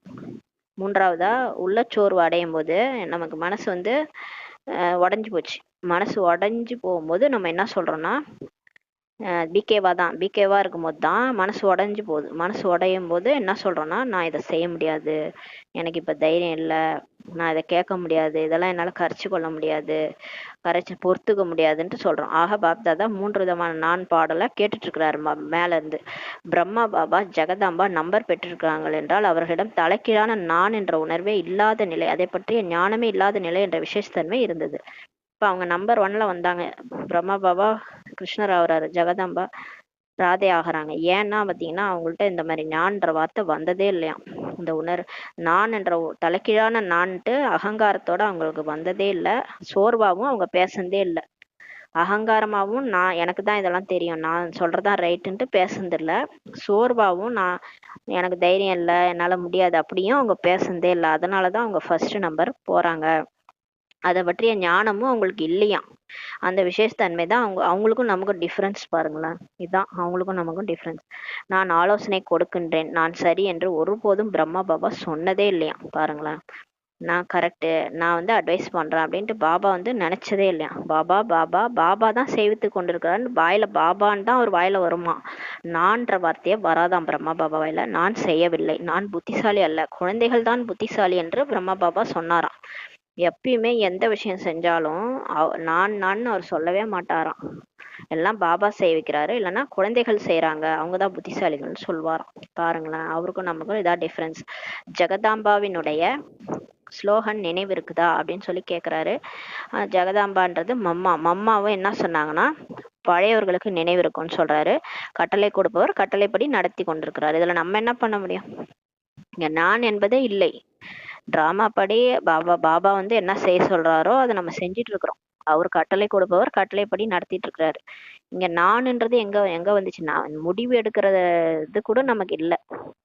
மூன்றாவதா உள்ளச்சோர்வு அடையும் போது நமக்கு மனசு வந்து உடஞ்சு போச்சு. மனசு உடஞ்சு போகும்போது நம்ம என்ன சொல்றோம்னா பிகேவா இருக்கும்போது தான் மனசு உடஞ்சு போகுது. மனசு உடையும் போது என்ன சொல்றோம்னா, நான் இதை செய்ய முடியாது, எனக்கு இப்ப தைரியம் இல்லை, நான் இதை கேட்க முடியாது, இதெல்லாம் என்னால கரைச்சு கொள்ள முடியாது, கரைச்சு பொறுத்துக்க முடியாதுன்ட்டு சொல்றோம். ஆக பாப்தாதா 3 விதமான நான் பாடலை கேட்டுட்டு இருக்கிறாரு மேல இருந்து. பிரம்மா பாபா ஜெகதாம்பா நம்பர் பெற்றிருக்கிறார்கள் என்றால் அவர்களிடம் தலைக்கீழான நான் என்ற உணர்வே இல்லாத நிலை, அதை பற்றிய ஞானமே இல்லாத நிலை என்ற விசேஷத்தன்மை இருந்தது. இப்ப அவங்க நம்பர் 1ல வந்தாங்க. பிரம்மா பாபா கிருஷ்ணர் ஆகுறாரு, ஜெகதாம்பா ராதே ஆகுறாங்க. ஏன்னா பாத்தீங்கன்னா அவங்கள்ட்ட இந்த மாதிரி ஞான்ற வார்த்தை வந்ததே இல்லையா. இந்த நான் என்ற தலைக்கீழான நான்ட்டு அகங்காரத்தோட அவங்களுக்கு வந்ததே இல்லை. சோர்வாவும் அவங்க பேசுனதே இல்லை. அகங்காரமாவும் நான் எனக்கு தான் இதெல்லாம் தெரியும், நான் சொல்றதான் ரைட்டுன்ட்டு பேசுனது இல்லை. சோர்வாவும் எனக்கு தைரியம் இல்லை, என்னால முடியாது அப்படியும் அவங்க பேசுனதே இல்லை. அதனாலதான் அவங்க ஃபர்ஸ்ட் நம்பர் போறாங்க. அதை பற்றிய ஞானமும் அவங்களுக்கு இல்லையாம். அந்த விசேஷத்தன்மை தான் அவங்களுக்கும் நமக்கும் டிஃப்ரென்ஸ் பாருங்களேன். இதுதான் அவங்களுக்கும் நமக்கும் டிஃப்ரென்ஸ். நான் ஆலோசனை கொடுக்கின்றேன், நான் சரி என்று ஒருபோதும் பிரம்மா பாபா சொன்னதே இல்லையா பாருங்களேன். நான் கரெக்டு, நான் வந்து அட்வைஸ் பண்றேன் அப்படின்ட்டு பாபா வந்து நினைச்சதே இல்லையா. பாபா தான் சேவித்து கொண்டிருக்கிறான்னு வாயில பாபான்னு தான் ஒரு வாயில வருமா. நான்ற வார்த்தையே வராதாம் பிரம்மா பாபா வாயில. நான் செய்யவில்லை, நான் புத்திசாலி அல்ல, குழந்தைகள் தான் புத்திசாலி என்று பிரம்மா பாபா சொன்னாராம். எப்பயுமே எந்த விஷயம் செஞ்சாலும் நான் அவர் சொல்லவே மாட்டாராம். எல்லாம் பாபா செய்விக்கிறாரு, இல்லைன்னா குழந்தைகள் செய்யறாங்க, அவங்கதான் புத்திசாலிகள்னு சொல்வாராம். பாருங்களேன், அவருக்கும் நமக்கும் இதான் டிஃபரன்ஸ். ஜெகதாம்பாவினுடைய ஸ்லோகன் நினைவு இருக்குதா அப்படின்னு சொல்லி கேக்குறாரு. ஜெகதாம்பான்றது மம்மாவும் என்ன சொன்னாங்கன்னா, பழையவர்களுக்கு நினைவு இருக்கும்னு சொல்றாரு. கட்டளை கொடுப்பவர் கட்டளைப்படி நடத்தி கொண்டிருக்கிறாரு. இதுல நம்ம என்ன பண்ண முடியும்? இங்க நான் என்பதே இல்லை. டிராமா படி பாபா வந்து என்ன செய்ய சொல்றாரோ அதை நம்ம செஞ்சிட்டு இருக்கிறோம். அவர் கட்டளை கொடுப்பவர் கட்டளைப்படி நடத்திட்டு இருக்கிறாரு. இங்க நான்ன்றது எங்க வந்துச்சு? நான் முடிவு எடுக்கிறது கூட நமக்கு இல்லை.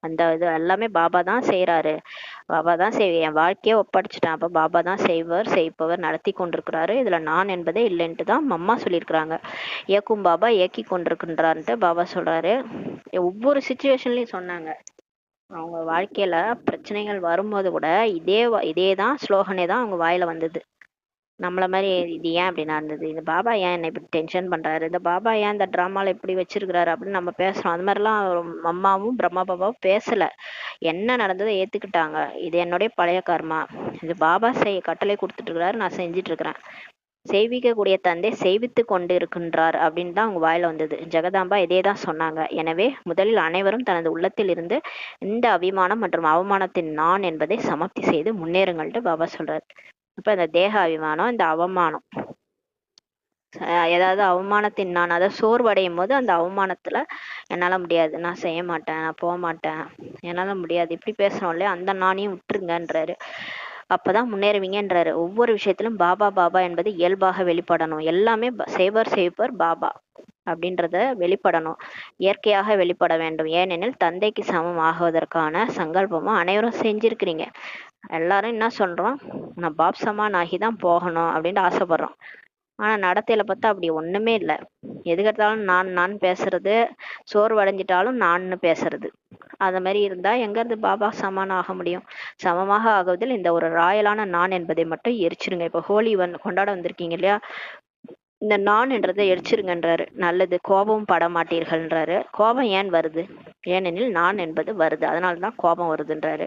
அந்த இது எல்லாமே பாபா தான் செய்யறாரு, பாபா தான் என் வாழ்க்கையை ஒப்படைச்சிட்டேன், அப்ப பாபா தான் செய்ப்பவர் நடத்தி கொண்டிருக்கிறாரு, இதுல நான் என்பதே இல்லைன்ட்டு தான் மம்மா சொல்லியிருக்கிறாங்க. இயக்கும் பாபா இயக்கி கொண்டிருக்கின்றான்ட்டு பாபா சொல்றாரு. ஒவ்வொரு சுச்சுவேஷன்லயும் சொன்னாங்க. அவங்க வாழ்க்கையில பிரச்சனைகள் வரும்போது கூட இதேதான் ஸ்லோகனே தான் அவங்க வாயில வந்தது. நம்மள மாதிரி இது ஏன் அப்படி நடந்தது, இந்த பாபா ஏன் என்னை இப்படி டென்ஷன் பண்றாரு, இந்த பாபா ஏன் இந்த டிராமால இப்படி வச்சிருக்கிறாரு அப்படின்னு நம்ம பேசுறோம். அது மாதிரிலாம் அம்மாவும் பிரம்மா பாபாவும் பேசல. என்ன நடந்ததை ஏத்துக்கிட்டாங்க. இது என்னுடைய பழைய கர்மா, இது பாபா கட்டளை கொடுத்துட்டு இருக்கிறாரு, நான் செஞ்சிட்டு இருக்கிறேன், செய்விக்கக்கூடிய தந்தை செய்வித்து கொண்டு இருக்கின்றார் அப்படின்னு தான் அவங்க வாயில வந்தது. ஜெகதாம்பா இதே தான் சொன்னாங்க. எனவே முதலில் அனைவரும் தனது உள்ளத்தில் இருந்து இந்த அபிமானம் மற்றும் அவமானத்தின் நான் என்பதை சமர்த்தி செய்து முன்னேறுங்கள்ட்டு பாபா சொல்றாரு. இப்ப இந்த தேக அபிமானம், இந்த அவமானம், ஏதாவது அவமானத்தின் நான், அதை சோர்வடையும் போது அந்த அவமானத்துல என்னால முடியாது, நான் செய்ய மாட்டேன், நான் போக மாட்டேன், என்னால முடியாது, இப்படி பேசுறோம் இல்லையா, அந்த நானையும் விட்டுருங்கன்றாரு. அப்பதான் முன்னேறுவீங்கன்றாரு. ஒவ்வொரு விஷயத்திலும் பாபா பாபா என்பது இயல்பாக வெளிப்படணும். எல்லாமே செய்வர் செய்வர் பாபா அப்படின்றத வெளிப்படணும். இயற்கையாக வெளிப்பட வேண்டும். ஏனெனில் தந்தைக்கு சமம் ஆகுவதற்கான சங்கல்பமும் அனைவரும் செஞ்சிருக்கிறீங்க. எல்லாரும் என்ன சொல்றோம், நான் பாப் சமான் ஆகி தான் போகணும் அப்படின்ட்டு ஆசைப்படுறோம். ஆனா நடத்தையில பார்த்தா அப்படி ஒண்ணுமே இல்ல. எதுக்கெடுத்தாலும் நான் நான் பேசுறது, சோர்வடைஞ்சிட்டாலும் நான்னு பேசுறது. அந்த மாதிரி இருந்தா எங்க இருந்து பாபா சமான் ஆக முடியும்? சமமாக ஆகுவதில் இந்த ஒரு ராயலான நான் என்பதை மட்டும் எரிச்சிருங்க. இப்ப ஹோலி கொண்டாட வந்திருக்கீங்க இல்லையா, இந்த நான் என்றதை எரிச்சிருங்கன்றாரு. நல்லது, கோபம் பட மாட்டீர்கள்ன்றாரு. கோபம் ஏன் வருது? ஏனெனில் நான் என்பது வருது, அதனாலதான் கோபம் வருதுன்றாரு.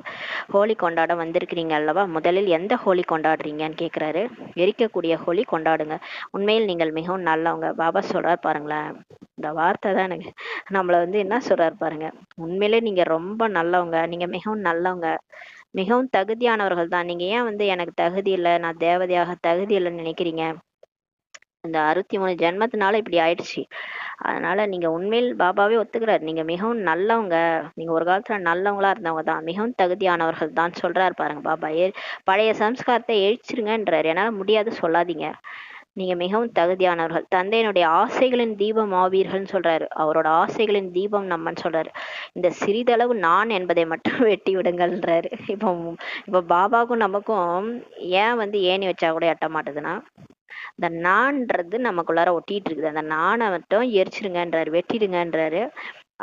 ஹோலி கொண்டாட வந்திருக்கிறீங்க அல்லவா, முதலில் எந்த ஹோலி கொண்டாடுறீங்கன்னு கேக்குறாரு. எரிக்கக்கூடிய ஹோலி கொண்டாடுங்க. உண்மையில் நீங்கள் மிகவும் நல்லவங்க. பாபா சொல்றாரு பாருங்களேன், இந்த வார்த்தை தான் எனக்கு நம்மள என்ன சொல்றாரு பாருங்க. உண்மையிலே நீங்க ரொம்ப நல்லவங்க, நீங்க மிகவும் நல்லவங்க, மிகவும் தகுதியானவர்கள் தான். நீங்க ஏன் எனக்கு தகுதி இல்லை, நான் தேவதையாக தகுதி இல்லைன்னு நினைக்கிறீங்க? இந்த 63 ஜென்மத்தினால இப்படி ஆயிடுச்சு. அதனால நீங்க உண்மையில் பாபாவே ஒத்துக்கிறாரு, நீங்க மிகவும் நல்லவங்க, நீங்க ஒரு காலத்துல நல்லவங்களா இருந்தவங்க தான், மிகவும் தகுதியானவர்கள் தான் சொல்றாரு பாருங்க பாபா. பழைய சம்ஸ்காரத்தை எழிச்சிருங்கன்றாரு. என்னால முடியாது சொல்லாதீங்க, நீங்க மிகவும் தகுதியானவர்கள், தந்தையினுடைய ஆசைகளின் தீபம் ஆவீர்கள்னு சொல்றாரு. அவரோட ஆசைகளின் தீபம் நம்மன்னு சொல்றாரு. இந்த சிறிதளவு நான் என்பதை மட்டும் வெட்டி விடுங்கள்ன்றாரு. இப்போ பாபாவுக்கும் நமக்கும் ஏன் ஏணி வச்சா கூட எட்ட மாட்டுதுன்னா, இந்த நான்றது நமக்குள்ளார ஒட்டிட்டு இருக்குது. அந்த நானை மட்டும் எரிச்சிருங்கன்றாரு, வெட்டிடுங்கன்றாரு.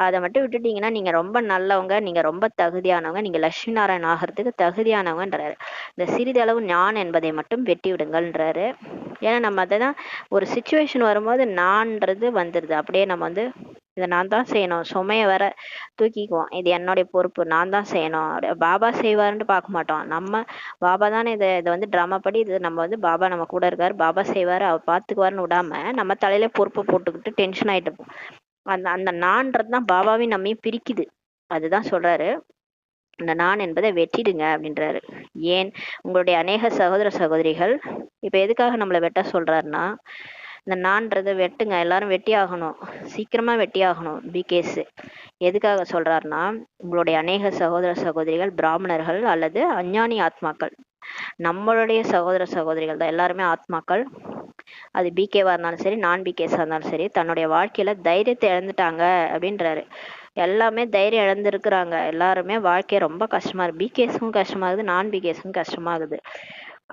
அதை மட்டும் விட்டுட்டீங்கன்னா நீங்க ரொம்ப நல்லவங்க, நீங்க ரொம்ப தகுதியானவங்க, நீங்க லட்சுமி நாராயண் ஆகிறதுக்கு தகுதியானவங்கன்றாரு. இந்த சிறிதளவு ஞான் என்பதை மட்டும் வெட்டி விடுங்கள்ன்றாரு. ஏன்னா நம்ம அதைதான் ஒரு சுச்சுவேஷன் வரும்போது நான்றது வந்துடுது. அப்படியே நம்ம இதை நான் தான் செய்யணும், சுமைய வேற தூக்கிக்குவோம், இது என்னுடைய பொறுப்பு, நான் தான் செய்யணும். பாபா செய்வாருன்னு பார்க்க மாட்டோம் நம்ம. பாபா தானே இதை ட்ராமா படி இது நம்ம பாபா நம்ம கூட இருக்காரு, பாபா செய்வாரு, அவர் பார்த்துக்குவாருன்னு விடாம நம்ம தலையில பொறுப்பை போட்டுக்கிட்டு டென்ஷன் ஆயிட்டு அந்த அந்த நான்றது தான் பாபாவையும் நம்மையும் பிரிக்குது. அதுதான் சொல்றாரு, இந்த நான் என்பதை வெட்டிடுங்க அப்படின்றாரு. ஏன்? உங்களுடைய அநேக சகோதர சகோதரிகள் இப்ப எதுக்காக நம்மளை வெட்ட சொல்றாருன்னா, இந்த நான்றதை வெட்டுங்க, எல்லாரும் வெட்டி ஆகணும், சீக்கிரமா வெட்டி ஆகணும். பிகேஸ் எதுக்காக சொல்றாருன்னா, உங்களுடைய அநேக சகோதர சகோதரிகள் பிராமணர்கள் அல்லது அஞ்ஞானி ஆத்மாக்கள். நம்மளுடைய சகோதர சகோதரிகள் தான் எல்லாருமே ஆத்மாக்கள். அது பிகேவா இருந்தாலும் சரி, நான் பிகேஸா இருந்தாலும் சரி, தன்னுடைய வாழ்க்கையில தைரியத்தை இழந்துட்டாங்க அப்படின்றாரு. எல்லாமே தைரியம் இழந்திருக்கிறாங்க. எல்லாருமே வாழ்க்கை ரொம்ப கஷ்டமா இருக்கு. பிகேஸும் கஷ்டமாகுது, நான் பிகேஸும் கஷ்டமாகுது.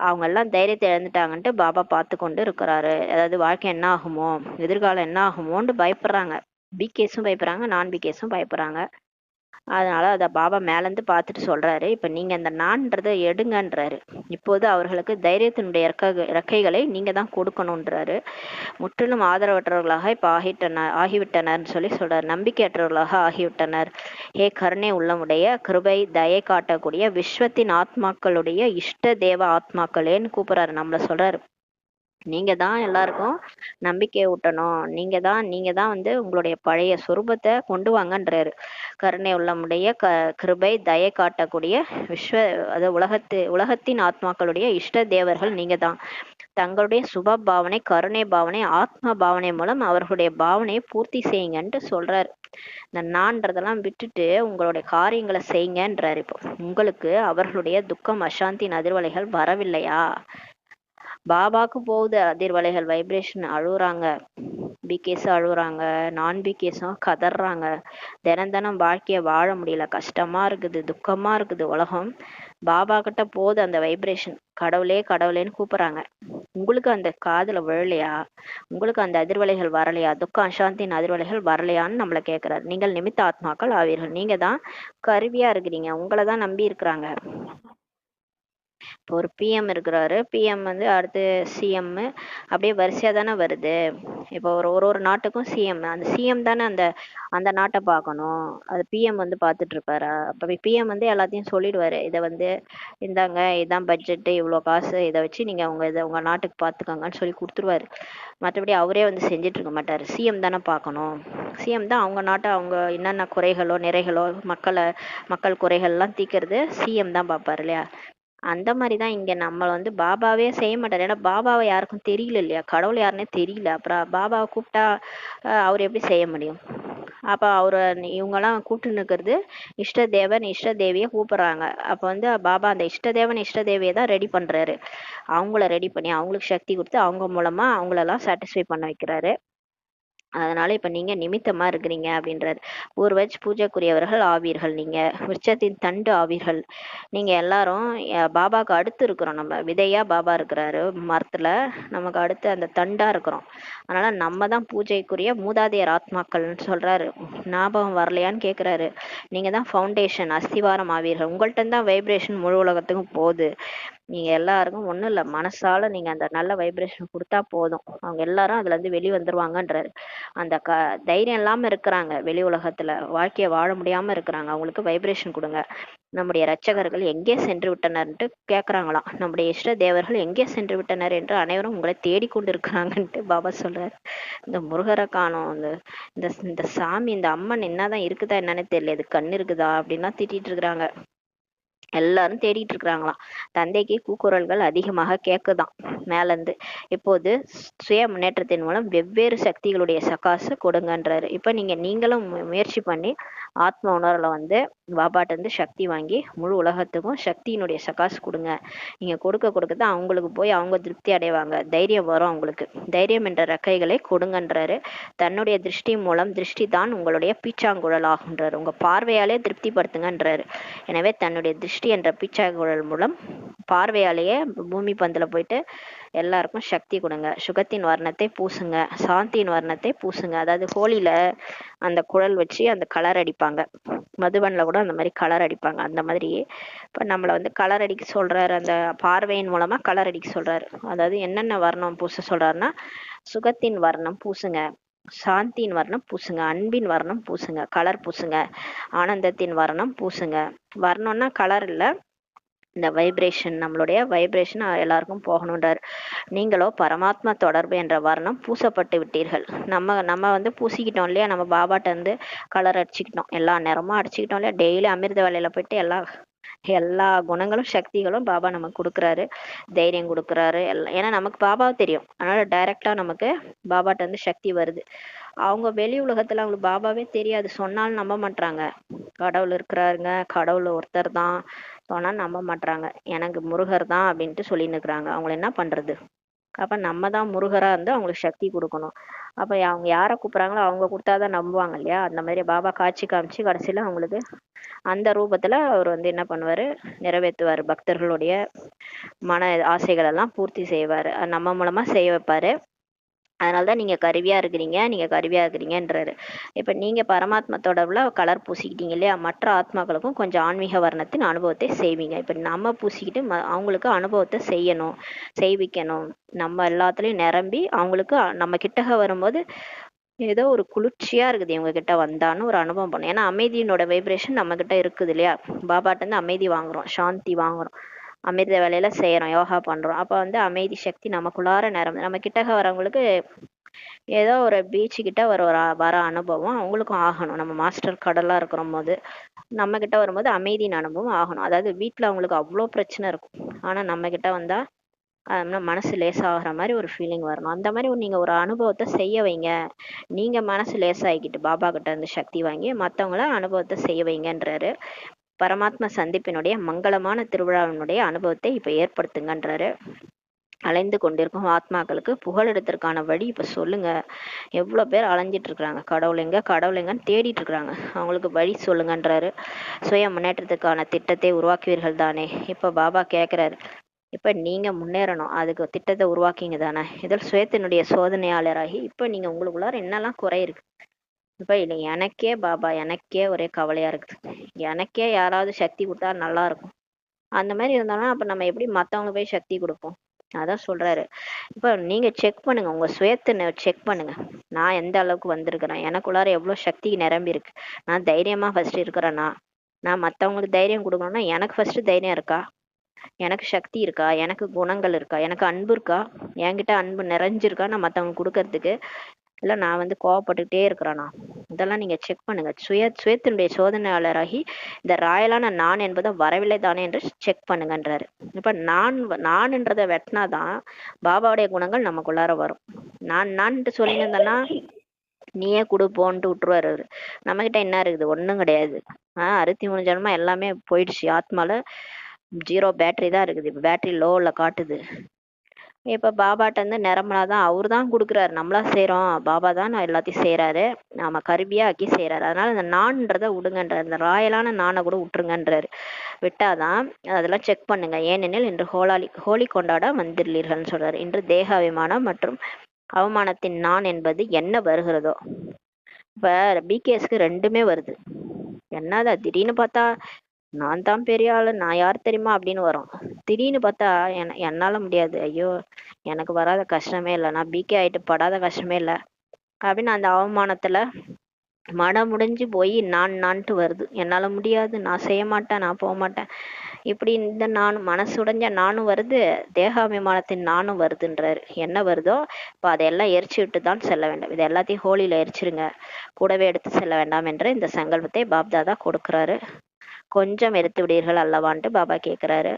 அவங்க எல்லாம் தைரியத்தை இழந்துட்டாங்கன்ட்டு பாபா பார்த்து கொண்டு இருக்கிறாரு. அதாவது வாழ்க்கை என்ன ஆகுமோ, எதிர்காலம் என்ன ஆகுமோன்னு பயப்படுறாங்க. பிகேஸும் பயப்படுறாங்க, நான் பிகேஸும் பயப்படுறாங்க. அதனால அத பாபா மேலேருந்து பார்த்துட்டு சொல்றாரு, இப்ப நீங்க இந்த நான்றதை எடுங்கன்றாரு. இப்போது அவர்களுக்கு தைரியத்தினுடைய இறக்கைகளை நீங்க தான் கொடுக்கணும்ன்றாரு. முற்றிலும் ஆதரவற்றவர்களாக இப்ப ஆகிவிட்டனர்னு சொல்றாரு. நம்பிக்கையற்றவர்களாக ஆகிவிட்டனர். ஹே கருணை உள்ளமுடைய, கிருபை தயை காட்டக்கூடிய விஸ்வத்தின் ஆத்மாக்களுடைய இஷ்ட தேவ ஆத்மாக்களேன்னு கூப்பிடுறாரு. நம்மள சொல்றாரு, நீங்க தான் எல்லாருக்கும் நம்பிக்கையை ஊட்டணும், நீங்க தான் உங்களுடைய பழைய சொரூபத்தை கொண்டு வாங்கன்றாரு. கருணை உள்ளமுடைய கிருபை தயை காட்டக்கூடிய உலகத்தின் ஆத்மாக்களுடைய இஷ்ட தேவர்கள் நீங்க தான். தங்களுடைய சுப பாவனை, கருணை பாவனை, ஆத்ம பாவனை மூலம் அவர்களுடைய பாவனையை பூர்த்தி செய்யுங்கன்ட்டு சொல்றாரு. இந்த நான்றதெல்லாம் விட்டுட்டு உங்களுடைய காரியங்களை செய்யுங்கன்றாரு. இப்போ உங்களுக்கு அவர்களுடைய துக்கம் அசாந்தின் அதிர்வலைகள் வரவில்லையா? பாபாக்கு போகுது அதிர்வலைகள், வைப்ரேஷன், அழுகுறாங்க. பிகேஸும் அழுகுறாங்க, நான் பிகேஸும் கதறாங்க. தினம் வாழ்க்கைய வாழ முடியல, கஷ்டமா இருக்குது, துக்கமா இருக்குது உலகம். பாபா கிட்ட போகுது அந்த வைப்ரேஷன், கடவுளே கடவுளேன்னு கூப்பிடுறாங்க. உங்களுக்கு அந்த காதுல விழலையா? உங்களுக்கு அந்த அதிர்வலைகள் வரலையா? துக்கம் அசாந்தின் அதிர்வலைகள் வரலையான்னு நம்மள கேட்கிறாரு. நீங்கள் நிமித்த ஆத்மாக்கள் ஆவீர்கள். நீங்க தான் கருவியா இருக்கிறீங்க, உங்களை தான் நம்பி இருக்கிறாங்க. இப்போ ஒரு பிஎம் இருக்கிறாரு, பிஎம் அடுத்து சிஎம், அப்படியே வரிசையா தானே வருது. இப்போ ஒரு நாட்டுக்கும் சிஎம், அந்த சிஎம் தானே அந்த அந்த நாட்டை பார்க்கணும். அது பிஎம் பார்த்துட்டு இருப்பாரா? அப்ப பிஎம் எல்லாத்தையும் சொல்லிடுவாரு, இதை இந்தாங்க, இதான் பட்ஜெட்டு, இவ்வளோ காசு, இதை வச்சு நீங்க உங்க நாட்டுக்கு பார்த்துக்கோங்கன்னு சொல்லி கொடுத்துருவாரு. மற்றபடி அவரே செஞ்சுட்டு இருக்க மாட்டாரு. சிஎம் தானே பார்க்கணும். சிஎம் தான் அவங்க நாட்டை, அவங்க என்னென்ன குறைகளோ நிறைகளோ மக்கள் குறைகள்லாம் தீர்க்கறது சிஎம் தான் பார்ப்பாரு இல்லையா? அந்த மாதிரிதான் இங்க நம்ம பாபாவே செய்ய மாட்டாரு. ஏன்னா பாபாவை யாருக்கும் தெரியல இல்லையா, கடவுள் யாருன்னே தெரியல. அப்புறம் பாபாவை கூப்பிட்டா அவர் எப்படி செய்ய முடியும்? அப்ப அவரு இவங்கெல்லாம் கூப்பிட்டு இருக்கிறது இஷ்ட தேவன் இஷ்ட தேவியை கூப்பிடுறாங்க. அப்ப வந்து பாபா அந்த இஷ்ட தேவன் இஷ்ட தேவியை தான் ரெடி பண்றாரு. அவங்கள ரெடி பண்ணி அவங்களுக்கு சக்தி கொடுத்து அவங்க மூலமா அவங்களெல்லாம் சாட்டிஸ்ஃபை பண்ண வைக்கிறாரு. அதனால இப்ப நீங்க நிமித்தமா இருக்கிறீங்க அப்படின்றாரு. பூர்வஜ் பூஜைக்குரியவர்கள் ஆவீர்கள், நீங்க விருட்சத்தின் தண்டு ஆவீர்கள். நீங்க எல்லாரும் பாபாக்கு அடுத்து இருக்கிறோம். நம்ம விதையா பாபா இருக்கிறாரு மரத்துல, நமக்கு அடுத்து அந்த தண்டா இருக்கிறோம். அதனால நம்ம தான் பூஜைக்குரிய மூதாதையர் ஆத்மாக்கள்னு சொல்றாரு. ஞாபகம் வரலையான்னு கேக்குறாரு. நீங்க தான் ஃபவுண்டேஷன் அஸ்திவாரம் ஆவீர்கள். உங்கள்ட்ட தான் வைப்ரேஷன் முழு உலகத்துக்கும் போகுது. நீங்க எல்லாருக்கும் ஒண்ணும் இல்ல, மனசால நீங்க அந்த நல்ல வைப்ரேஷன் கொடுத்தா போதும், அவங்க எல்லாரும் அதுல இருந்து வெளி வந்துருவாங்கன்றாரு. அந்த தைரியம் இல்லாம இருக்கிறாங்க, வெளி உலகத்துல வாழ்க்கைய வாழ முடியாம இருக்கிறாங்க, அவங்களுக்கு வைப்ரேஷன் கொடுங்க. நம்முடைய இரட்சகர்கள் எங்கே சென்று விட்டனர்ன்ட்டு கேக்குறாங்களாம். நம்முடைய இஷ்ட தேவர்கள் எங்கே சென்று விட்டனர் என்று அனைவரும் உங்களை தேடிக்கொண்டு இருக்கிறாங்கன்ட்டு பாபா சொல்றாரு. இந்த முருகரை காணோம், இந்த இந்த சாமி இந்த அம்மன் என்னதான் இருக்குதா என்னன்னு தெரியல, இது கண்ணு இருக்குதா அப்படின்னா திட்டிட்டு இருக்கிறாங்க. எல்லாரும் தேடிட்டு இருக்கிறாங்களாம். தந்தைக்கு கூக்குரல்கள் அதிகமாக கேக்குதான் மேல இருந்து. இப்போது சுய முன்னேற்றத்தின் மூலம் வெவ்வேறு சக்திகளுடைய சகாசு கொடுங்கன்றாரு. இப்ப நீங்களும் முயற்சி பண்ணி ஆத்ம உணர்வுல வந்து பாபாட்ட இருந்து சக்தி வாங்கி முழு உலகத்துக்கும் சக்தியினுடைய சகாசு கொடுங்க. நீங்க கொடுக்க கொடுக்கதான் அவங்களுக்கு போய் அவங்க திருப்தி அடைவாங்க, தைரியம் வரும் அவங்களுக்கு. தைரியம் என்ற ரெக்கைகளை கொடுங்கன்றாரு. தன்னுடைய திருஷ்டி மூலம் திருஷ்டி தான் உங்களுடைய பீச்சாங்குழல் ஆகுன்றாரு. உங்க பார்வையாலே திருப்திப்படுத்துங்கன்றாரு. எனவே தன்னுடைய திருஷ்டி என்ற பீச்சாங்குழல் மூலம் பார்வையாலேயே பூமி பந்துல போயிட்டு எல்லாருக்கும் சக்தி கொடுங்க. சுகத்தின் வர்ணத்தை பூசுங்க, சாந்தியின் வர்ணத்தை பூசுங்க. அதாவது ஹோலியில அந்த குழல் வச்சு அந்த கலர் அடிப்பாங்க, மதுபன்ல கூட அந்த மாதிரி கலர் அடிப்பாங்க. அந்த மாதிரி இப்ப நம்மள வந்து கலர் அடிக்க சொல்றாரு, அந்த பார்வையின் மூலமா கலர் அடிக்க சொல்றாரு. அதாவது என்னென்ன வர்ணம் பூச சொல்றாருன்னா, சுகத்தின் வர்ணம் பூசுங்க, சாந்தியின் வர்ணம் பூசுங்க, அன்பின் வர்ணம் பூசுங்க, கலர் பூசுங்க, ஆனந்தத்தின் வர்ணம் பூசுங்க. வர்ணம்னா கலர் இல்ல, இந்த வைப்ரேஷன், நம்மளுடைய வைப்ரேஷன் எல்லாருக்கும் போகணுன்றார். நீங்களோ பரமாத்மா தொடர்பு என்ற வர்ணம் பூசப்பட்டு விட்டீர்கள். நம்ம வந்து பூசிக்கிட்டோம் இல்லையா, நம்ம பாபாட்ட இருந்து கலர் அடிச்சுக்கிட்டோம், எல்லா நேரமும் அடிச்சுக்கிட்டோம் இல்லையா. டெய்லி அமிர்த வேலையில போயிட்டு எல்லா குணங்களும் சக்திகளும் பாபா நமக்கு கொடுக்குறாரு, தைரியம் கொடுக்குறாரு எல்லாம். ஏன்னா நமக்கு பாபாவை தெரியும், அதனால டைரக்டா நமக்கு பாபாட்ட இருந்து சக்தி வருது. அவங்க வெளி உலகத்துல அவங்களுக்கு பாபாவே தெரியாது, சொன்னாலும் நம்ப மாட்டாங்க. கடவுள் இருக்கிறாருங்க, கடவுள் ஒருத்தர் தான் சொன்னா நம்ப மாட்டாங்க. எனக்கு முருகர் தான் அப்படின்ட்டு சொல்லின்னு இருக்கிறாங்க. அவங்கள என்ன பண்றது? அப்ப நம்ம தான் முருகரா இருந்து அவங்களுக்கு சக்தி கொடுக்கணும். அப்ப அவங்க யாரை கூப்பிடுறாங்களோ அவங்க கொடுத்தாதான் நம்புவாங்க இல்லையா. அந்த மாதிரி பாபா காட்சி காமிச்சு கடைசியில அவங்களுக்கு அந்த ரூபத்துல அவர் வந்து என்ன பண்ணுவாரு, நிறைவேற்றுவாரு. பக்தர்களுடைய மன ஆசைகள் எல்லாம் பூர்த்தி செய்வாரு, நம்ம மூலமா செய்ய வைப்பாரு. அதனாலதான் நீங்க கருவியா இருக்கிறீங்க, நீங்க கருவியா இருக்கிறீங்கன்றாரு. இப்ப நீங்க பரமாத்மா தொடர்புல கலர் பூசிக்கிட்டீங்க இல்லையா, மற்ற ஆத்மாக்களுக்கும் கொஞ்சம் ஆன்மீக வர்ணத்தின் அனுபவத்தை செய்வீங்க. இப்ப நம்ம பூசிக்கிட்டு அவங்களுக்கு அனுபவத்தை செய்விக்கணும். நம்ம எல்லாத்துலயும் நிரம்பி அவங்களுக்கு நம்ம கிட்டக வரும்போது ஏதோ ஒரு குளிர்ச்சியா இருக்குது, இவங்க கிட்ட வந்தான்னு ஒரு அனுபவம் பண்ணும். ஏன்னா அமைதியினோட வைப்ரேஷன் நம்ம கிட்ட இருக்குது இல்லையா. பாபாட்ட இருந்து அமைதி வாங்குறோம், சாந்தி வாங்குறோம், அமிர்த வேலையில செய்யறோம், யோகா பண்றோம். அப்ப வந்து அமைதி சக்தி நமக்குள்ளார நேரம் நம்ம கிட்டக வரவங்களுக்கு ஏதோ ஒரு பீச்சு கிட்ட வர அனுபவம் அவங்களுக்கும் ஆகணும். நம்ம மாஸ்டர் கடலா இருக்கிற போது நம்ம கிட்ட வரும்போது அமைதியின் அனுபவம் ஆகணும். அதாவது வீட்டுல அவங்களுக்கு அவ்வளோ பிரச்சனை இருக்கும், ஆனா நம்ம கிட்ட வந்தா மனசு லேசாகிற மாதிரி ஒரு ஃபீலிங் வரணும். அந்த மாதிரி நீங்க ஒரு அனுபவத்தை செய்ய வைங்க. நீங்க மனசு லேசாகிக்கிட்டு பாபா கிட்ட இருந்து சக்தி வாங்கி மற்றவங்கள அனுபவத்தை செய்ய வைங்கன்றாரு. பரமாத்மா சந்திப்பினுடைய மங்களமான திருவிழாவினுடைய அனுபவத்தை இப்ப ஏற்படுத்துங்கன்றாரு. அலைந்து கொண்டிருக்கும் ஆத்மாக்களுக்கு புகலிடத்திற்கான வழி இப்ப சொல்லுங்க. எவ்வளவு பேர் அலைஞ்சிட்டு இருக்கிறாங்க, கடவுள் எங்கன்னு தேடிட்டு இருக்கிறாங்க, அவங்களுக்கு வழி சொல்லுங்கன்றாரு. சுய முன்னேற்றத்துக்கான திட்டத்தை உருவாக்குவீர்கள் தானே. இப்ப பாபா கேக்குறாரு, இப்ப நீங்க முன்னேறணும், அதுக்கு திட்டத்தை உருவாக்கிங்க தானே. இதில் சுயத்தினுடைய சோதனையாளராகி இப்ப நீங்க உங்களுக்குள்ளார என்னெல்லாம் குறை இருக்கு. இப்ப இல்லை எனக்கே பாபா, எனக்கே ஒரே கவலையா இருக்குது, எனக்கே யாராவது சக்தி கொடுத்தா நல்லா இருக்கும். அந்த மாதிரி இருந்தாலும் அப்ப நம்ம எப்படி மத்தவங்க போய் சக்தி கொடுப்போம். அதான் சொல்றாரு. இப்ப நீங்க செக் பண்ணுங்க, உங்க சுயத்தை செக் பண்ணுங்க. நான் எந்த அளவுக்கு வந்திருக்கிறேன், எனக்குள்ளார எவ்வளவு சக்தி நிரம்பி இருக்கு, நான் தைரியமா ஃபர்ஸ்ட் இருக்கிறேன்னா, நான் மத்தவங்களுக்கு தைரியம் கொடுக்கணும்னா எனக்கு ஃபர்ஸ்ட் தைரியம் இருக்கா, எனக்கு சக்தி இருக்கா, எனக்கு குணங்கள் இருக்கா, எனக்கு அன்பு இருக்கா, என்கிட்ட அன்பு நிறைஞ்சிருக்கா நான் மத்தவங்க கொடுக்கறதுக்கு, இல்ல நான் வந்து கோவப்பட்டுக்கிட்டே இருக்கிறேனா. இதெல்லாம் நீங்க செக் பண்ணுங்க. சுயத்தினுடைய சோதனையாளராகி இந்த ராயலான நான் என்பதை வரவில்லை தானே என்று செக் பண்ணுங்கன்றாரு. இப்ப நான்ன்றதை வெட்டினாதான் பாபாவுடைய குணங்கள் நமக்குள்ளார வரும். நான் சொல்லியிருந்தேன்னா நீயே கொடுப்போன்ட்டு விட்டுருவாரு அவரு. நம்மகிட்ட என்ன இருக்குது? ஒன்றும் கிடையாது. 63 ஜென்மா எல்லாமே போயிடுச்சு. ஆத்மால 0 பேட்டரி தான் இருக்குது. இப்போ பேட்டரி லோவில் காட்டுது. இப்போ பாபாட்ட இருந்து நிரம்பினாதான் அவர் தான் கொடுக்குறாரு, நம்மளா செய்கிறோம். பாபா தான் நான் எல்லாத்தையும் செய்கிறாரு, நாம கருவியாக ஆக்கி செய்கிறாரு. அதனால இந்த நான்றதை விடுங்கன்றார். இந்த ராயலான நானை கூட விட்டுருங்கன்றாரு. விட்டாதான் அதெல்லாம் செக் பண்ணுங்க. ஏனெனில் இன்று ஹோலி கொண்டாட வந்துள்ளீர்கள்னு சொல்றாரு. இன்று தேக அபிமானம் மற்றும் அவமானத்தின் நான் என்பது என்ன வருகிறதோ. இப்போ பிகேஎஸ்க்கு ரெண்டுமே வருது. என்னதான் திடீர்னு பார்த்தா நான் தான் பெரிய ஆளு, நான் யார் தெரியுமா அப்படின்னு வரும். திடீர்னு பார்த்தா என்னால முடியாது, ஐயோ எனக்கு வராத கஷ்டமே இல்லை, நான் பிகே ஆயிட்டு படாத கஷ்டமே இல்லை அப்படின்னு அந்த அவமானத்துல மனம் முடிஞ்சு போய் நான்ட்டு வருது. என்னால முடியாது, நான் செய்ய மாட்டேன், நான் போக மாட்டேன், இப்படி இந்த நானும் மனசு உடைஞ்ச நானும் வருது, தேகாபிமானத்தின் நானும் வருதுன்றாரு. என்ன வருதோ இப்போ அதையெல்லாம் எரிச்சு விட்டு தான் செல்ல வேண்டும். இது எல்லாத்தையும் ஹோலியில எரிச்சிருங்க, கூடவே எடுத்து செல்ல வேண்டாம் என்ற இந்த சங்கல்பத்தை பாப்தாதா கொடுக்குறாரு. கொஞ்சம் எரித்து விடுவீர்கள் அல்லவான்ட்டு பாபா கேட்குறாரு.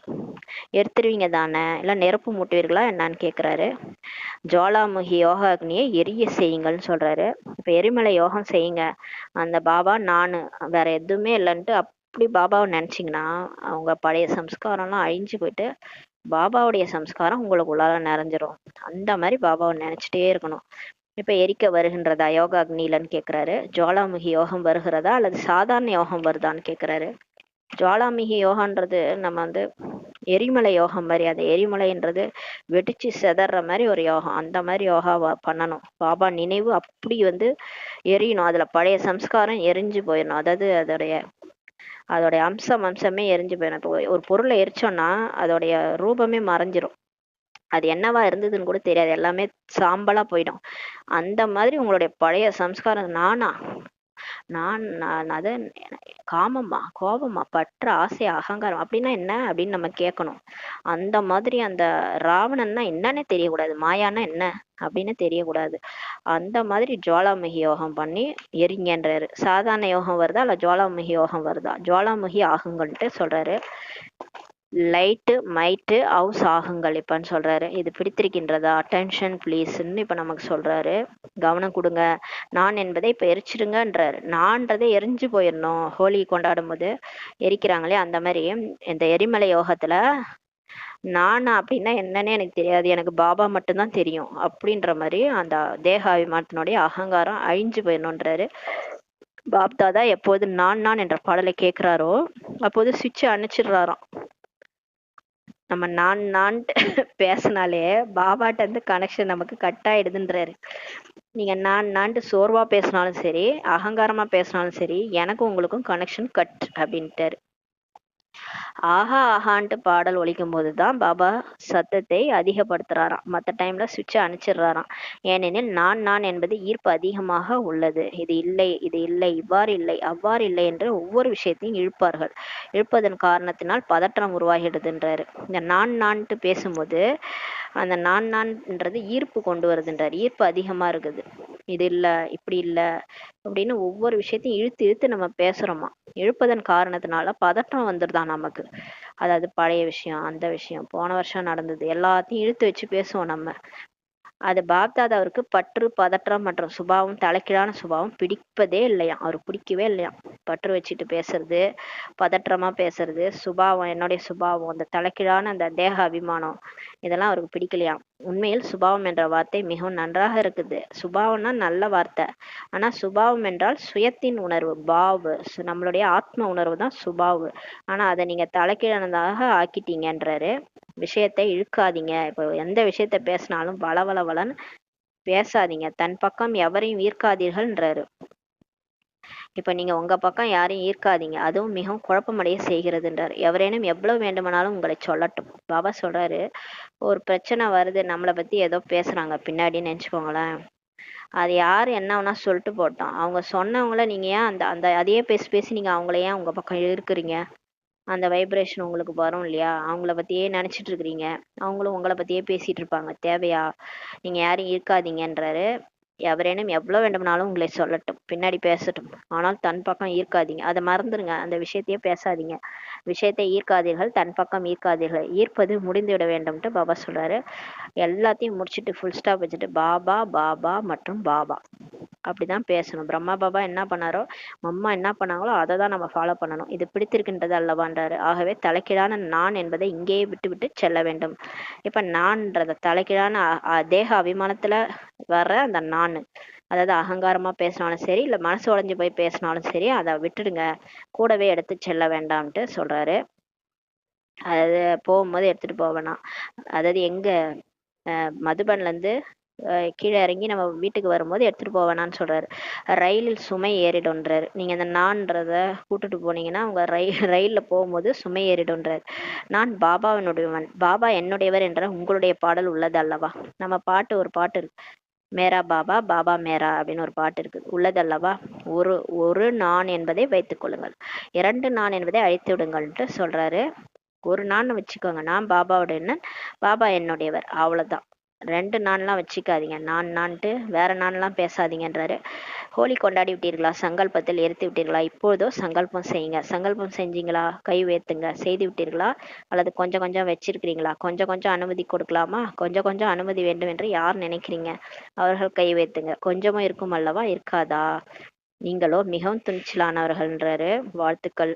எரித்துருவீங்க தானே, இல்லை நெருப்பு மூட்டுவீர்களா என்னான்னு கேட்குறாரு. ஜுவாலாமுகி யோகா அக்னியை எரிய செய்யுங்கள்னு சொல்றாரு. இப்போ எரிமலை யோகம் செய்யுங்க. அந்த பாபா நான் வேற எதுவுமே இல்லைன்ட்டு அப்படி பாபாவை நினச்சிங்கன்னா அவங்க பழைய சம்ஸ்காரம்லாம் அழிஞ்சு போயிட்டு பாபாவுடைய சம்ஸ்காரம் உங்களுக்குள்ளார நிறைஞ்சிரும். அந்த மாதிரி பாபாவை நினச்சிட்டே இருக்கணும். இப்போ எரிக்க வருகின்றதா யோகா அக்னிலன்னு கேட்குறாரு. ஜுவாலாமுகி யோகம் வருகிறதா அல்லது சாதாரண யோகம் வருதான்னு கேட்குறாரு. ஜுவாலாமுகி யோகான்றது நம்ம எரிமலை யோகம் மாதிரி, அந்த எரிமலைன்றது வெடிச்சு செதற மாதிரி ஒரு யோகம். அந்த மாதிரி யோகா பண்ணணும். பாபா நினைவு அப்படி எரியணும். அதுல பழைய சம்ஸ்காரம் எரிஞ்சு போயிடணும். அதாவது அதோடைய அம்சமே எரிஞ்சு போயிடும். இப்போ ஒரு பொருளை எரிச்சோம்னா அதோடைய ரூபமே மறைஞ்சிரும். அது என்னவா இருந்ததுன்னு கூட தெரியாது, எல்லாமே சாம்பலா போயிடும். அந்த மாதிரி உங்களுடைய பழைய சம்ஸ்காரம் நான் அது காமமா, கோபமா, பற்ற, ஆசை, அகங்காரம் அப்படின்னா என்ன அப்படின்னு நம்ம கேட்கணும். அந்த மாதிரி அந்த ராவணன்னா என்னன்னே தெரியக்கூடாது, மாயான்னா என்ன அப்படின்னு தெரியக்கூடாது. அந்த மாதிரி ஜுவாலாமுகி யோகம் பண்ணி எரிங்கன்றாரு. சாதாரண யோகம் வருதா இல்ல ஜுவாலாமுகி யோகம் வருதா? ஜுவாலாமுகி ஆகுங்கள்ட்டு சொல்றாரு. லைட்டு மைட்டு ஹவுஸ் ஆகுங்கள் இப்பன்னு சொல்றாரு. இது பிடித்திருக்கின்றதா, அட்டென்ஷன் ப்ளீஸ்ன்னு இப்ப நமக்கு சொல்றாரு. கவனம் கொடுங்க. நான் என்பதை இப்ப எரிச்சிடுங்கன்றாரு. நான்றதை எரிஞ்சு போயிடணும். ஹோலி கொண்டாடும் போது எரிக்கிறாங்களே அந்த மாதிரி இந்த எரிமலை யோகத்துல நான் அப்படின்னா என்னன்னே எனக்கு தெரியாது, எனக்கு பாபா மட்டும்தான் தெரியும் அப்படின்ற மாதிரி அந்த தேகாபிமானத்தினுடைய அகங்காரம் அழிஞ்சு போயிடணுன்றாரு. பாப்தாதா எப்போது நான் என்ற பாடலை கேட்கிறாரோ அப்போது சுவிட்சை அணைச்சிடுறாராம். நம்ம நான் பேசினாலே பாபாட்ட கனெக்ஷன் நமக்கு கட் ஆயிடுதுன்றாரு. நீங்க நான் சோர்வா பேசினாலும் சரி, அகங்காரமா பேசினாலும் சரி, எனக்கும் உங்களுக்கும் கனெக்ஷன் கட் அப்படின்ட்டாரு. ஆஹா ஆஹான்ட்டு பாடல் ஒலிக்கும் போதுதான் பாபா சத்தத்தை அதிகப்படுத்துறாராம். மற்ற டைம்ல சுவிட்சை அணைச்சிடுறாராம். ஏனெனில் நான் என்பது ஈர்ப்பு அதிகமாக உள்ளது. இது இல்லை, இது இல்லை, இவ்வாறு இல்லை, அவ்வாறு இல்லை என்று ஒவ்வொரு விஷயத்தையும் இழுப்பார்கள். இழுப்பதன் காரணத்தினால் பதற்றம் உருவாகிடுதுன்றாரு. இந்த நான்ட்டு பேசும்போது அந்த நான்ன்றது ஈர்ப்பு கொண்டு வருதுன்றார். ஈர்ப்பு அதிகமா இருக்குது. இது இல்லை, இப்படி இல்லை அப்படின்னு ஒவ்வொரு விஷயத்தையும் இழுத்து நம்ம பேசுறோமா. இழுப்பதன் காரணத்தினால பதட்டம் வந்துடுதான் நமக்கு. அதாவது பழைய விஷயம், அந்த விஷயம், போன வருஷம் நடந்தது எல்லாத்தையும் இழுத்து வச்சு பேசுவோம் நம்ம. அது பாப்தாதா அவருக்கு பற்று, பதற்றம் மற்றும் சுபாவம், தலைக்கீழான சுபாவம் பிடிப்பதே இல்லையா. அவருக்கு பிடிக்கவே இல்லையா. பற்று வச்சுட்டு பேசுறது, பதற்றமா பேசுறது, சுபாவம், என்னுடைய சுபாவம், அந்த தலைக்கீழான அந்த தேக அபிமானம், இதெல்லாம் அவருக்கு பிடிக்கலையாம். உண்மையில் சுபாவம் என்ற வார்த்தை மிகவும் நன்றாக இருக்குது. சுபாவம்னா நல்ல வார்த்தை. ஆனா சுபாவம் என்றால் சுயத்தின் உணர்வு, பாவு, நம்மளுடைய ஆத்ம உணர்வு தான் சுபாவு. ஆனா அதை நீங்க தலைக்கீழானதாக ஆக்கிட்டீங்கன்றாரு. விஷயத்தை இழுக்காதீங்க. இப்போ எந்த விஷயத்த பேசினாலும் வளவளவளன்னு பேசாதீங்க. தன் பக்கம் எவரையும் ஈர்க்காதீர்கள்ன்றாரு. இப்ப நீங்க உங்க பக்கம் யாரையும் ஈர்க்காதீங்க, அதுவும் மிகவும் குழப்பமடைய செய்கிறதுன்றார். எவரேனும் எவ்வளவு வேண்டுமானாலும் உங்களை சொல்லட்டும். பாபா சொல்றாரு, ஒரு பிரச்சனை வருது, நம்மளை பத்தி ஏதோ பேசுறாங்க பின்னாடின்னு நினைச்சுக்கோங்களேன். அது யாரு என்ன வேணா சொல்லிட்டு போட்டோம். அவங்க சொன்னவங்கள நீங்க ஏன் அந்த அதையே பேசி நீங்க அவங்கள ஏன் உங்க பக்கம் இருக்கிறீங்க? அந்த வைப்ரேஷன் உங்களுக்கு வரும் இல்லையா? அவங்கள பத்தியே நினைச்சிட்டு இருக்கிறீங்க, அவங்களும் உங்களை பத்தியே பேசிட்டு இருப்பாங்க. தேவையா? நீங்க யாரும் இருக்காதீங்கன்றாரு. எவரேனும் எவ்வளவு வேண்டுமானாலும் உங்களை சொல்லட்டும், பின்னாடி பேசட்டும், ஆனால் தன் பக்கம் ஈர்க்காதீங்க. அதை மறந்துடுங்க, அந்த விஷயத்தையே பேசாதீங்க. விஷயத்தை ஈர்க்காதீர்கள், தன் பக்கம் ஈர்க்காதீர்கள். ஈர்ப்பது முடிந்து விட வேண்டும்ட்டு பாபா சொல்றாரு. எல்லாத்தையும் முடிச்சுட்டு ஃபுல் ஸ்டாப் வச்சுட்டு பாபா பாபா மற்றும் பாபா அப்படிதான் பேசணும். பிரம்மா பாபா என்ன பண்ணாரோ, அம்மா என்ன பண்ணாங்களோ அதை தான் நம்ம ஃபாலோ பண்ணணும். இது பிடித்திருக்கின்றது அல்லவான்றாரு. ஆகவே தலைக்கீழான நான் என்பதை இங்கேயே விட்டு விட்டு செல்ல வேண்டும். இப்ப நான்ன்றத தலைக்கீழான தேக அபிமானத்துல வர்ற அந்த நான், அதாவது அகங்காரமா பேசினாலும் சரி, இல்ல மனசு உடைஞ்சு போய் பேசினாலும் சரி, அதை விட்டுடுங்க, கூடவே எடுத்து செல்ல வேண்டாம்ட்டு சொல்றாரு. அதாவது போகும்போது எடுத்துட்டு போவேணாம். அதாவது எங்க மதுபன்ல இருந்து கீழே இறங்கி நம்ம வீட்டுக்கு வரும்போது எடுத்துட்டு போவேணான்னு சொல்றாரு. ரயிலில் சுமை ஏறிடும்ன்றாரு. நீங்க இந்த நான்றத கூட்டுட்டு போனீங்கன்னா உங்க ரயில்ல போகும்போது சுமை ஏறிடும்ன்றாரு. நான் பாபாவினுடையவன், பாபா என்னுடையவர் என்ற உங்களுடைய பாடல் உள்ளது அல்லவா? நம்ம பாட்டு, ஒரு பாட்டு இருக்கு, மேரா பாபா பாபா மேரா அப்படின்னு ஒரு பாட்டு இருக்கு, உள்ளதல்லவா? ஒரு ஒரு நான் என்பதை வைத்துக் கொள்ளுங்கள், இரண்டு நான் என்பதை அழித்து விடுங்கள்ட்டு சொல்றாரு. ஒரு நான் வச்சுக்கோங்க, நான் பாபாவோட என்ன, பாபா என்னுடையவர், அவ்வளவுதான். ரெண்டு நான்லாம் வச்சுக்காதீங்க, நான்ட்டு வேற நான்லாம் பேசாதீங்கன்றாரு. ஹோலி கொண்டாடி விட்டீர்களா? சங்கல்பத்தில் எரித்து விட்டீர்களா? இப்போதோ சங்கல்பம் செய்யுங்க. சங்கல்பம் செஞ்சீங்களா? கை உயர்த்துங்க. செய்து விட்டீர்களா? அல்லது கொஞ்சம் கொஞ்சம் வச்சிருக்கிறீங்களா? கொஞ்சம் கொஞ்சம் அனுமதி கொடுக்கலாமா? கொஞ்சம் கொஞ்சம் அனுமதி வேண்டும் என்று யார் நினைக்கிறீங்க? அவர்கள் கை உயர்த்துங்க. கொஞ்சமும் இருக்கும் அல்லவா? இருக்காதா? நீங்களோ மிகவும் துணிச்சலானவர்கள்ன்றாரு. வாழ்த்துக்கள்.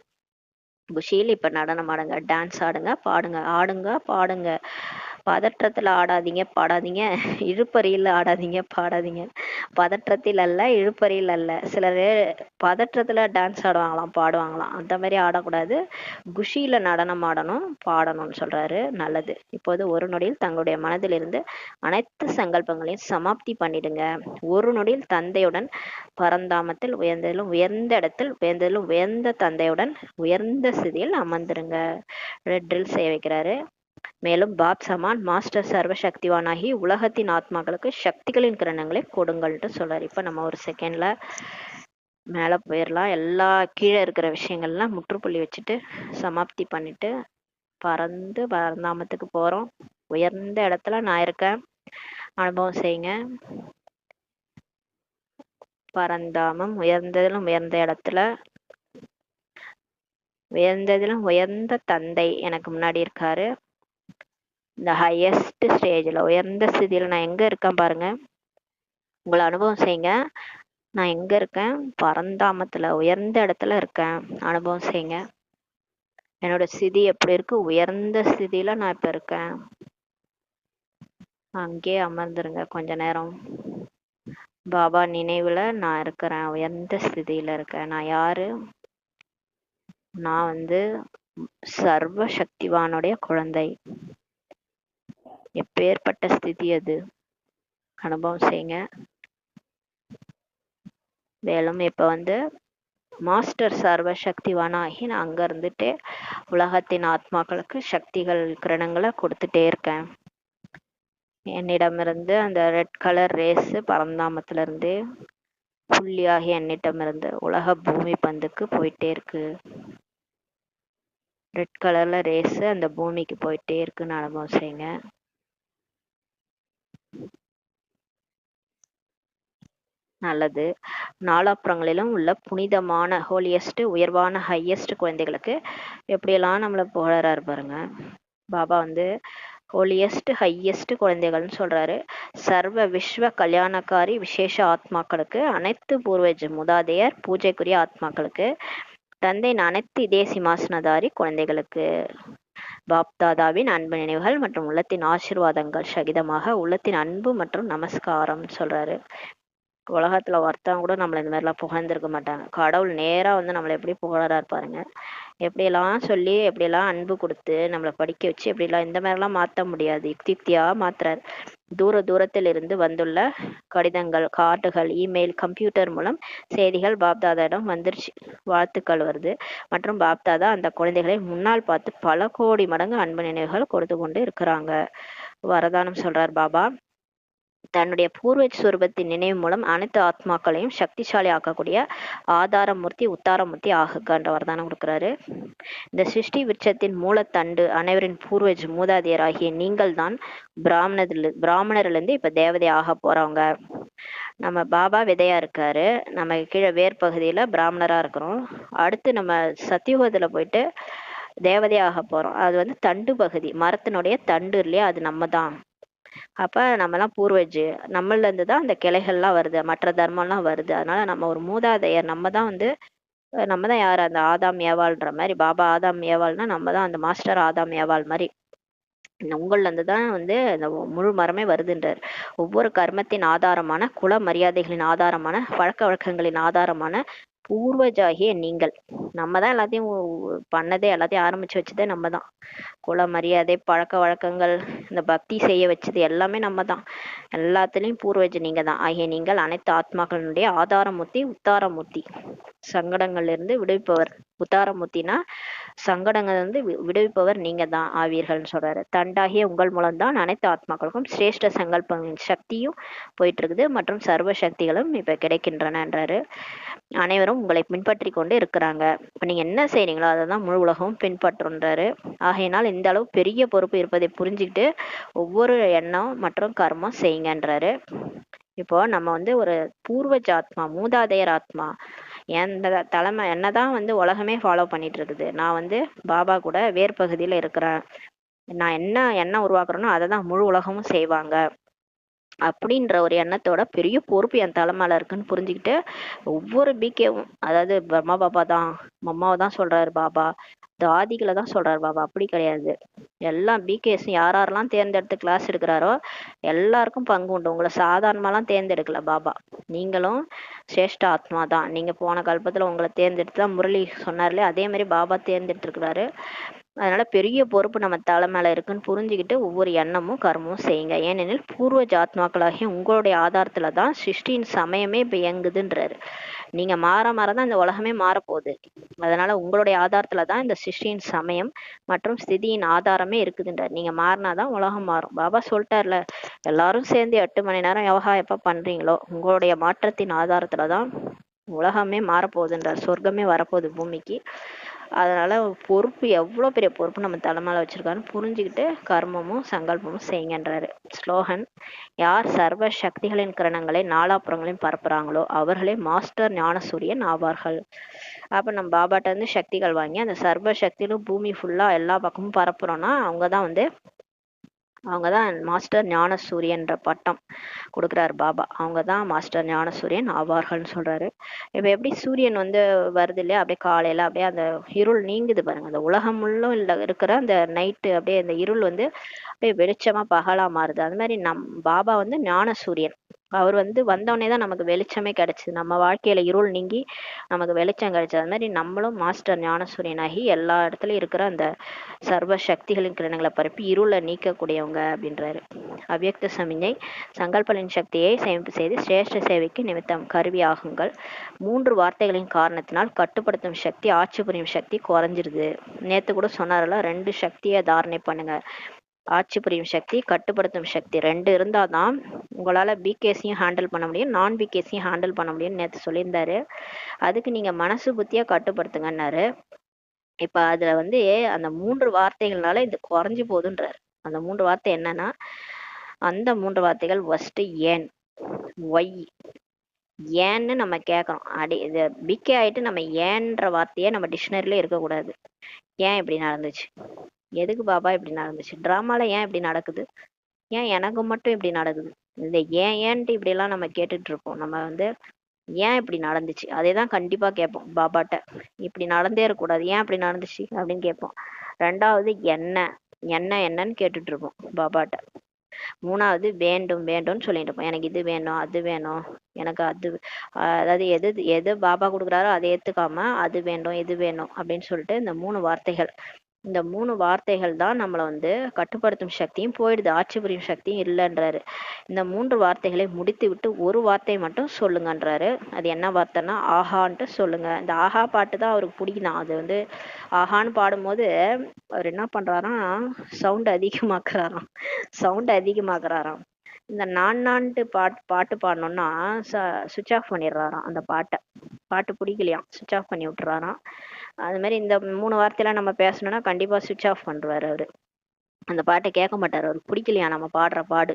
குஷியில் இப்ப நடனம் ஆடுங்க, டான்ஸ் ஆடுங்க, பாடுங்க, ஆடுங்க பாடுங்க. பதற்றத்துல ஆடாதீங்க பாடாதீங்க, இழுப்பறியில் ஆடாதீங்க பாடாதீங்க. பதற்றத்தில் அல்ல, இழுப்பறியில் அல்ல. சிலர் பதற்றத்துல டான்ஸ் ஆடுவாங்களாம், பாடுவாங்களாம், அந்த மாதிரி ஆடக்கூடாது. குஷியில நடனம் ஆடணும், பாடணும்னு சொல்றாரு. நல்லது. இப்போது ஒரு நொடியில் தங்களுடைய மனதில் இருந்து அனைத்து சங்கல்பங்களையும் சமாப்தி பண்ணிடுங்க. ஒரு நொடியில் தந்தையுடன் பரந்தாமத்தில் உயர்ந்ததிலும் உயர்ந்த இடத்தில் உயர்ந்ததிலும் உயர்ந்த தந்தையுடன் உயர்ந்த ஸ்திதியில் அமர்ந்துருங்க. ட்ரில் செய்ய வைக்கிறாரு. மேலும் பாப் சமான் மாஸ்டர் சர்வ சக்திவானாகி உலகத்தின் ஆத்மாக்களுக்கு சக்திகளின் கிரணங்களை கொடுங்கள்ட்டு சொல்றாரு. இப்ப நம்ம ஒரு செகண்ட்ல மேல போயிடலாம். எல்லா கீழே இருக்கிற விஷயங்கள்லாம் முற்றுப்புள்ளி வச்சுட்டு சமாப்தி பண்ணிட்டு பறந்து பரந்தாமத்துக்கு போறோம். உயர்ந்த இடத்துல நான் இருக்கேன், அனுபவம் செய்யுங்க. பரந்தாமம், உயர்ந்ததிலும் உயர்ந்த இடத்துல, உயர்ந்ததிலும் உயர்ந்த தந்தை எனக்கு முன்னாடி இருக்காரு. இந்த ஹையஸ்ட் ஸ்டேஜ்ல, உயர்ந்த ஸ்திதியில நான் எங்க இருக்கேன் பாருங்க. உங்களை அனுபவம் செய்யுங்க. நான் எங்க இருக்கேன்? பரந்தாமத்துல உயர்ந்த இடத்துல இருக்கேன். அனுபவம் செய்யுங்க. என்னோட ஸ்திதி எப்படி இருக்கு? உயர்ந்த ஸ்திதியில நான் இப்ப இருக்கேன். அங்கே அமர்ந்துருங்க கொஞ்ச நேரம். பாபா நினைவுல நான் இருக்கிறேன், உயர்ந்த ஸ்திதியில இருக்கேன். நான் யாரு? நான் சர்வ சக்திவானுடைய குழந்தை. எப்பேற்பட்ட ஸ்திதி அது! அனுபவம் செய்யுங்க. மேலும் இப்ப மாஸ்டர் சர்வ சக்திவானாகி நான் அங்க இருந்துட்டு உலகத்தின் ஆத்மாக்களுக்கு சக்திகள் கிரணங்களை கொடுத்துட்டே இருக்கேன். என்னிடமிருந்து அந்த ரெட் கலர் ரேஸ் பரந்தாமத்துல இருந்து புள்ளியாகி என்னிடமிருந்து உலக பூமி பந்துக்கு போயிட்டே இருக்கு. ரெட் கலர்ல ரேஸ் அந்த பூமிக்கு போயிட்டே இருக்குன்னு அனுபவம் செய்யுங்க. நல்லது. நாலாப்புறங்களிலும் உள்ள புனிதமான ஹோலியஸ்ட், உயர்வான ஹையஸ்ட் குழந்தைகளுக்கு எப்படியெல்லாம் நம்மளை புகழறாரு பாருங்க. பாபா ஹோலியஸ்ட் ஹையஸ்ட் குழந்தைகள்னு சொல்றாரு. சர்வ விஸ்வ கல்யாணக்காரி விசேஷ ஆத்மாக்களுக்கு, அனைத்து பூர்வஜ மூதாதையர் பூஜைக்குரிய ஆத்மாக்களுக்கு, தந்தையின் அனைத்து இதே சிம்மாசனதாரி குழந்தைகளுக்கு பாப்தாதாவின் அன்பு நினைவுகள் மற்றும் உள்ளத்தின் ஆசீர்வாதங்கள் சகிதமாக உள்ளத்தின் அன்பு மற்றும் நமஸ்காரம் சொல்றாரு. உலகத்துல ஒருத்தவங்க கூட நம்மள இந்த மாதிரிலாம் புகழ்ந்திருக்க மாட்டாங்க. கடவுள் நேரா நம்மளை எப்படி புகழறாரு பாருங்க. எப்படியெல்லாம் சொல்லி, எப்படியெல்லாம் அன்பு கொடுத்து நம்மளை படிக்க வச்சு, எப்படிலாம் இந்த மாதிரிலாம் மாற்ற முடியாது, யுக்தி யுக்தியா மாத்துறாரு. தூரத்தில் இருந்து வந்துள்ள கடிதங்கள், கார்டுகள், இமெயில், கம்ப்யூட்டர் மூலம் செய்திகள் பாப்தாதாயிடம் வந்துருச்சு. வாழ்த்துக்கள் வருது. மற்றும் பாப்தாதா அந்த குழந்தைகளை முன்னால் பார்த்து பல கோடி மடங்கு அன்பு நினைவுகள் கொடுத்து கொண்டு இருக்கிறாங்க. வரதானம் சொல்றார் பாபா. தன்னுடைய பூர்வ சுரூபத்தின் நினைவு மூலம் அனைத்து ஆத்மாக்களையும் சக்திசாலி ஆக்கக்கூடிய ஆதாரமூர்த்தி உத்தாரமூர்த்தி ஆகுகன்ற வரதானம் கொடுக்குறாரு. இந்த சிருஷ்டி விருட்சத்தின் மூலத்தண்டு அனைவரின் பூர்வஜ் மூதாதையராகிய நீங்கள் தான் பிராமணர்லேருந்து இப்ப தேவதை ஆக போறவங்க. நம்ம பாபா விதையா இருக்காரு, நம்ம கீழே வேர் பகுதியில பிராமணரா இருக்கிறோம். அடுத்து நம்ம சத்தியுகத்துல போயிட்டு தேவதையாக போறோம். அது தண்டு பகுதி, மரத்தினுடைய தண்டு இல்லையா, அது நம்ம தான். அப்ப நம்மலாம் பூர்வஜ், நம்மள இருந்து தான் அந்த கிளைகள்லாம் வருது, மற்ற தர்மம்லாம் வருது. அதனால நம்ம ஒரு மூதாதையர், நம்ம தான் வந்து நம்ம தான் யார், அந்த ஆதாம் ஏவாள்ன்ற மாதிரி. பாபா ஆதாம் ஏவாள்னா நம்ம தான் அந்த மாஸ்டர் ஆதாம் ஏவாள் மாதிரி. உங்கள்ல இருந்து தான் வந்து அந்த முழு மரமே வருதுன்றார். ஒவ்வொரு கர்மத்தின் ஆதாரமான, குல மரியாதைகளின் ஆதாரமான, பழக்க வழக்கங்களின் ஆதாரமான பூர்வஜாகிய நீங்கள். நம்ம தான் எல்லாத்தையும் பண்ணதே, எல்லாத்தையும் ஆரம்பிச்சு வச்சதே நம்ம தான். குல மரியாதை, பழக்க வழக்கங்கள், இந்த பக்தி செய்ய வச்சது எல்லாமே நம்ம தான். எல்லாத்துலேயும் பூர்வஜ நீங்க தான். ஆகிய நீங்கள் அனைத்து ஆத்மாக்களினுடைய ஆதாரமூர்த்தி, உத்தாரமூர்த்தி. சங்கடங்கள்ல இருந்து விடுவிப்பவர். உத்தாரமூர்த்தினா சங்கடங்கள் வந்து விடுவிப்பவர் நீங்க தான் ஆவீர்கள்னு சொல்றாரு. தண்டாகிய உங்கள் மூலம்தான் அனைத்து ஆத்மாக்களுக்கும் சிரேஷ்ட சங்கல்பங்களின் சக்தியும் போயிட்டு இருக்குது மற்றும் சர்வ சக்திகளும் இப்ப கிடைக்கின்றனன்றாரு. அனைவரும் உங்களை பின்பற்றி கொண்டு இருக்கிறாங்க. இப்ப நீங்க என்ன செய்றீங்களோ அதை தான் முழு உலகமும் பின்பற்றுன்றாரு. ஆகையினால் இந்த அளவு பெரிய பொறுப்பு இருப்பதை புரிஞ்சுக்கிட்டு ஒவ்வொரு எண்ணம் மற்றும் கர்மம் செய்யுங்கன்றாரு. இப்போ நம்ம வந்து ஒரு பூர்வஜ ஆத்மா, மூதாதையர் ஆத்மா. எந்த தலைமை என்னதான் வந்து உலகமே ஃபாலோ பண்ணிட்டு இருக்குது. நான் வந்து பாபா கூட வேர் பகுதியில இருக்கிறேன். நான் என்ன எண்ணம் உருவாக்குறேனோ அதை தான் முழு உலகமும் செய்வாங்க அப்படின்ற ஒரு எண்ணத்தோட பெரிய பொறுப்பு என் தலைமையில இருக்குன்னு புரிஞ்சுக்கிட்டு ஒவ்வொரு பிகேவும், அதாவது பிரம்மா பாபா தான் மம்மாவை தான் சொல்றாரு பாபா, தாதிகளை தான் சொல்றாரு பாபா, அப்படி கிடையாது. எல்லா பிகேஸும் யார் யாரெல்லாம் தேர்ந்தெடுத்து கிளாஸ் எடுக்கிறாரோ எல்லாருக்கும் பங்கு உண்டு. உங்களை சாதாரணமாலாம் தேர்ந்தெடுக்கல பாபா. நீங்களும் சிரேஷ்ட ஆத்மா தான். நீங்க போன கல்பத்துல உங்களை தேர்ந்தெடுத்து தான் முரளி சொன்னார்லே, அதே மாதிரி பாபா தேர்ந்தெடுத்துருக்கிறாரு. அதனால பெரிய பொறுப்பு நம்ம தலை மேல இருக்குன்னு புரிஞ்சுக்கிட்டு ஒவ்வொரு எண்ணமும் கர்மமும் செய்யுங்க. ஏனெனில் பூர்வஜ ஆத்மாக்களாகிய உங்களுடைய ஆதாரத்துல தான் சிருஷ்டியின் சமயமே இப்ப இயங்குதுன்றாரு. நீங்க மாற மாறதான் இந்த உலகமே மாறப்போகுது. அதனால உங்களுடைய ஆதாரத்துல தான் இந்த சிருஷ்டியின் சமயம் மற்றும் ஸ்திதியின் ஆதாரமே இருக்குதுன்றார். நீங்க மாறினாதான் உலகம் மாறும். பாபா சொல்லிட்டார்ல, எல்லாரும் சேர்ந்து 8 மணி நேரம் யோகா எப்ப பண்றீங்களோ உங்களுடைய மாற்றத்தின் ஆதாரத்துலதான் உலகமே மாறப்போகுதுன்றார். சொர்க்கமே வரப்போகுது பூமிக்கு. அதனால பொறுப்பு, எவ்வளவு பெரிய பொறுப்பு நம்ம தலைமையில வச்சிருக்காருன்னு புரிஞ்சுக்கிட்டு கர்மமும் சங்கல்பமும் செய்யுங்கன்றாரு. ஸ்லோகன்: யார் சர்வ சக்திகளின் கிரணங்களை நாலாபுறங்களையும் பரப்புறாங்களோ அவர்களே மாஸ்டர் ஞானசூரியன் ஆவார்கள். அப்ப நம்ம பாபாட்ட இருந்து சக்திகள் வாங்கி அந்த சர்வ சக்தியிலும் பூமி ஃபுல்லா எல்லா பக்கமும் பரப்புறோம்னா அவங்கதான் மாஸ்டர் ஞானசூரியன்ற பட்டம் கொடுக்குறாரு பாபா. அவங்கதான் மாஸ்டர் ஞானசூரியன் ஆவார்கள்னு சொல்றாரு. இப்ப எப்படி சூரியன் வந்து வருது இல்லையா, அப்படியே காலையில அப்படியே அந்த இருள் நீங்குது பாருங்க. அந்த உலகம் முள்ளும் இருக்கிற அந்த நைட்டு அப்படியே அந்த இருள் வந்து அப்படியே வெளிச்சமா பகலா மாறுது. அது மாதிரி பாபா வந்து ஞானசூரியன். அவர் வந்து வந்தோடனே தான் நமக்கு வெளிச்சமே கிடைச்சது. நம்ம வாழ்க்கையில இருள் நீங்கி நமக்கு வெளிச்சம் கிடைச்சது. அது மாதிரி நம்மளும் மாஸ்டர் ஞானசூரியனாகி எல்லா இடத்துலயும் இருக்கிற அந்த சர்வ சக்திகளின் கிரணங்களை பரப்பி இருளை நீக்கக்கூடியவங்க அப்படின்றாரு. அவ்யக்த சமிஞ்சை: சங்கல்பலின் சக்தியை சேமிப்பு செய்து சிரேஷ்ட சேவைக்கு நிமித்தம் கருவி ஆகுங்கள். 3 வார்த்தைகளின் காரணத்தினால் கட்டுப்படுத்தும் சக்தி, ஆட்சி புரியும் சக்தி குறைஞ்சிருது. நேத்து கூட சொன்னார்ல, 2 சக்தியை தாரணை பண்ணுங்க. ஆட்சி புரியும் சக்தி, கட்டுப்படுத்தும் சக்தி 2 இருந்தாதான் உங்களால பிகேசியும் ஹேண்டில் பண்ண முடியும், நான் பிகேசியும் ஹேண்டில் பண்ண முடியும்னு நேத்து சொல்லியிருந்தாரு. அதுக்கு நீங்க மனசு புத்தியா கட்டுப்படுத்துங்கன்னாரு. இப்ப அதுல வந்து அந்த 3 வார்த்தைகள்னால இது குறைஞ்சு போகுதுன்றாரு. அந்த 3 வார்த்தை என்னன்னா, அந்த 3 வார்த்தைகள் ஃபர்ஸ்ட் ஏன், ஒய். ஏன்னு நம்ம கேட்கறோம். இது பிகே ஆயிட்டு நம்ம ஏன்ற வார்த்தையே நம்ம டிக்ஷனரியில இருக்கக்கூடாது. ஏன் இப்படி நடந்துச்சு, எதுக்கு பாபா இப்படி நடந்துச்சு, டிராமால ஏன் இப்படி நடக்குது, ஏன் எனக்கு மட்டும் இப்படி நடக்குது, இந்த ஏன்ட்டு இப்படி எல்லாம் நம்ம கேட்டுட்டு இருப்போம். நம்ம வந்து ஏன் இப்படி நடந்துச்சு அதேதான் கண்டிப்பா கேட்போம் பாபாட்ட. இப்படி நடந்தே இருக்கக்கூடாது, ஏன் இப்படி நடந்துச்சு அப்படின்னு கேட்போம். 2வது என்னன்னு கேட்டுட்டு இருப்போம் பாபாட்ட. 3வது வேண்டும் வேண்டும்னு சொல்லிட்டு இருப்போம். எனக்கு இது வேணும், அது வேணும், எனக்கு அது, அதாவது எது பாபா கொடுக்குறாரோ அதை ஏத்துக்காம அது வேண்டும் இது வேணும் அப்படின்னு சொல்லிட்டு இந்த 3 வார்த்தைகள் தான் நம்மளை வந்து கட்டுப்படுத்தும் சக்தியும் போயிடுது, ஆட்சி புரியும் சக்தியும் இல்லைன்றாரு. இந்த 3 வார்த்தைகளை முடித்து விட்டு ஒரு வார்த்தை மட்டும் சொல்லுங்கன்றாரு. அது என்ன வார்த்தைன்னா ஆஹான்ட்டு சொல்லுங்க. இந்த ஆஹா பாட்டு தான் அவருக்கு பிடிக்கும். அது வந்து ஆஹான்னு பாடும்போது அவர் என்ன பண்றாராம், சவுண்ட் அதிகமாக்குறாராம். இந்த நான்ட்டு பாட்டு பாடணும்னா சுவிட்ச் ஆஃப் பண்ணிடுறாராம். அந்த பாட்டு பிடிக்கலையாம், சுவிட்ச் ஆஃப் பண்ணி விட்டுறாராம். அது மாதிரி இந்த 3 வார்த்தையெல்லாம் நம்ம பேசணும்னா கண்டிப்பா சுவிட்ச் ஆஃப் பண்றாரு அவரு. அந்த பாட்டை கேட்க மாட்டாரு, அவருக்கு பிடிக்கலையா நம்ம பாடுற பாடு.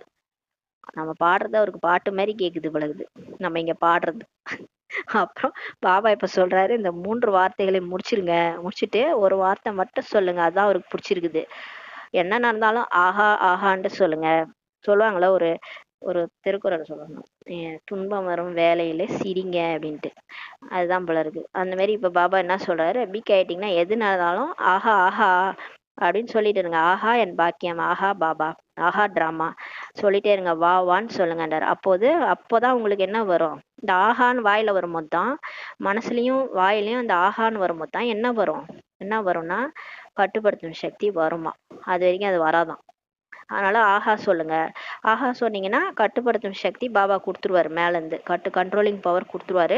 நம்ம பாடுறது அவருக்கு பாட்டு மாதிரி கேக்குது பழகுது நம்ம இங்க பாடுறது. அப்புறம் பாபா இப்ப சொல்றாரு, இந்த 3 வார்த்தைகளை முடிச்சுட்டு ஒரு வார்த்தை மட்டும் சொல்லுங்க, அதான் அவருக்கு பிடிச்சிருக்குது. என்ன நடந்தாலும் ஆஹா ஆஹான்ட்டு சொல்லுங்க. சொல்லுவாங்களா ஒரு ஒரு திருக்குறள் சொல்லணும், துன்பம் வரும் வேலையில சிரிங்க அப்படின்ட்டு. அதுதான் போல இருக்கு. அந்த மாதிரி இப்ப பாபா என்ன சொல்றாரு, வீக் ஆயிட்டீங்கன்னா எது நடந்தாலும் ஆஹா ஆஹா அப்படின்னு சொல்லிட்டு இருங்க. ஆஹா என் பாக்கியம், ஆஹா பாபா, ஆஹா டிராமா சொல்லிட்டே இருங்க, வா வான்னு சொல்லுங்கன்றார். அப்போதான் உங்களுக்கு என்ன வரும், இந்த ஆஹான்னு வாயில வரும்போது தான், மனசுலயும் வாயிலையும் அந்த ஆஹான்னு வரும்போது தான் என்ன வரும்னா கட்டுப்படுத்தும் சக்தி வருமா. அது வரைக்கும் அது வராதான். அதனால ஆஹா சொல்லுங்க. ஆஹா சொன்னீங்கன்னா கட்டுப்படுத்தும் சக்தி பாபா கொடுத்துருவாரு, மேல இருந்து கண்ட்ரோலிங் பவர் கொடுத்துருவாரு.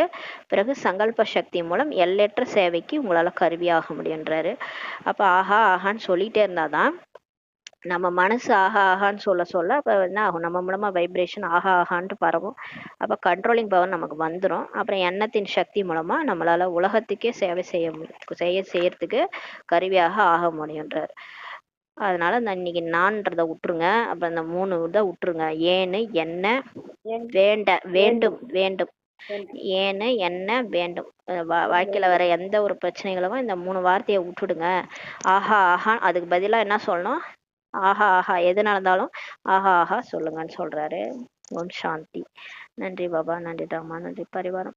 பிறகு சங்கல்ப சக்தி மூலம் எல்லையற்ற சேவைக்கு உங்களால கருவியாக முடியுன்றாரு. அப்ப ஆஹா ஆஹான்னு சொல்லிட்டே இருந்தாதான் நம்ம மனசு ஆஹா ஆஹான்னு சொல்ல சொல்ல அப்ப என்ன ஆகும், நம்ம மூலமா வைப்ரேஷன் ஆஹா ஆஹான்ட்டு பரவும். அப்ப கண்ட்ரோலிங் பவர் நமக்கு வந்துடும். அப்புறம் எண்ணத்தின் சக்தி மூலமா நம்மளால உலகத்துக்கே சேவை செய்யறதுக்கு கருவியாக ஆக முடியுன்றார். அதனால இந்த இன்னைக்கு நான்றத விட்டுருங்க. அப்புறம் இந்த 3 இதை விட்டுருங்க. ஏன்னு என்ன வேண்டும் வேண்டும், ஏன்னு என்ன வேண்டும். வாழ்க்கையில வர எந்த ஒரு பிரச்சனைகளும் இந்த 3 வார்த்தையை விட்டுடுங்க. ஆஹா ஆஹா, அதுக்கு பதிலா என்ன சொல்லணும், ஆஹா ஆஹா, எது நடந்தாலும் ஆஹா ஆஹா சொல்லுங்கன்னு சொல்றாரு. ஓம் சாந்தி. நன்றி பாபா, நன்றி ராமா, நன்றி பரிவாரம்.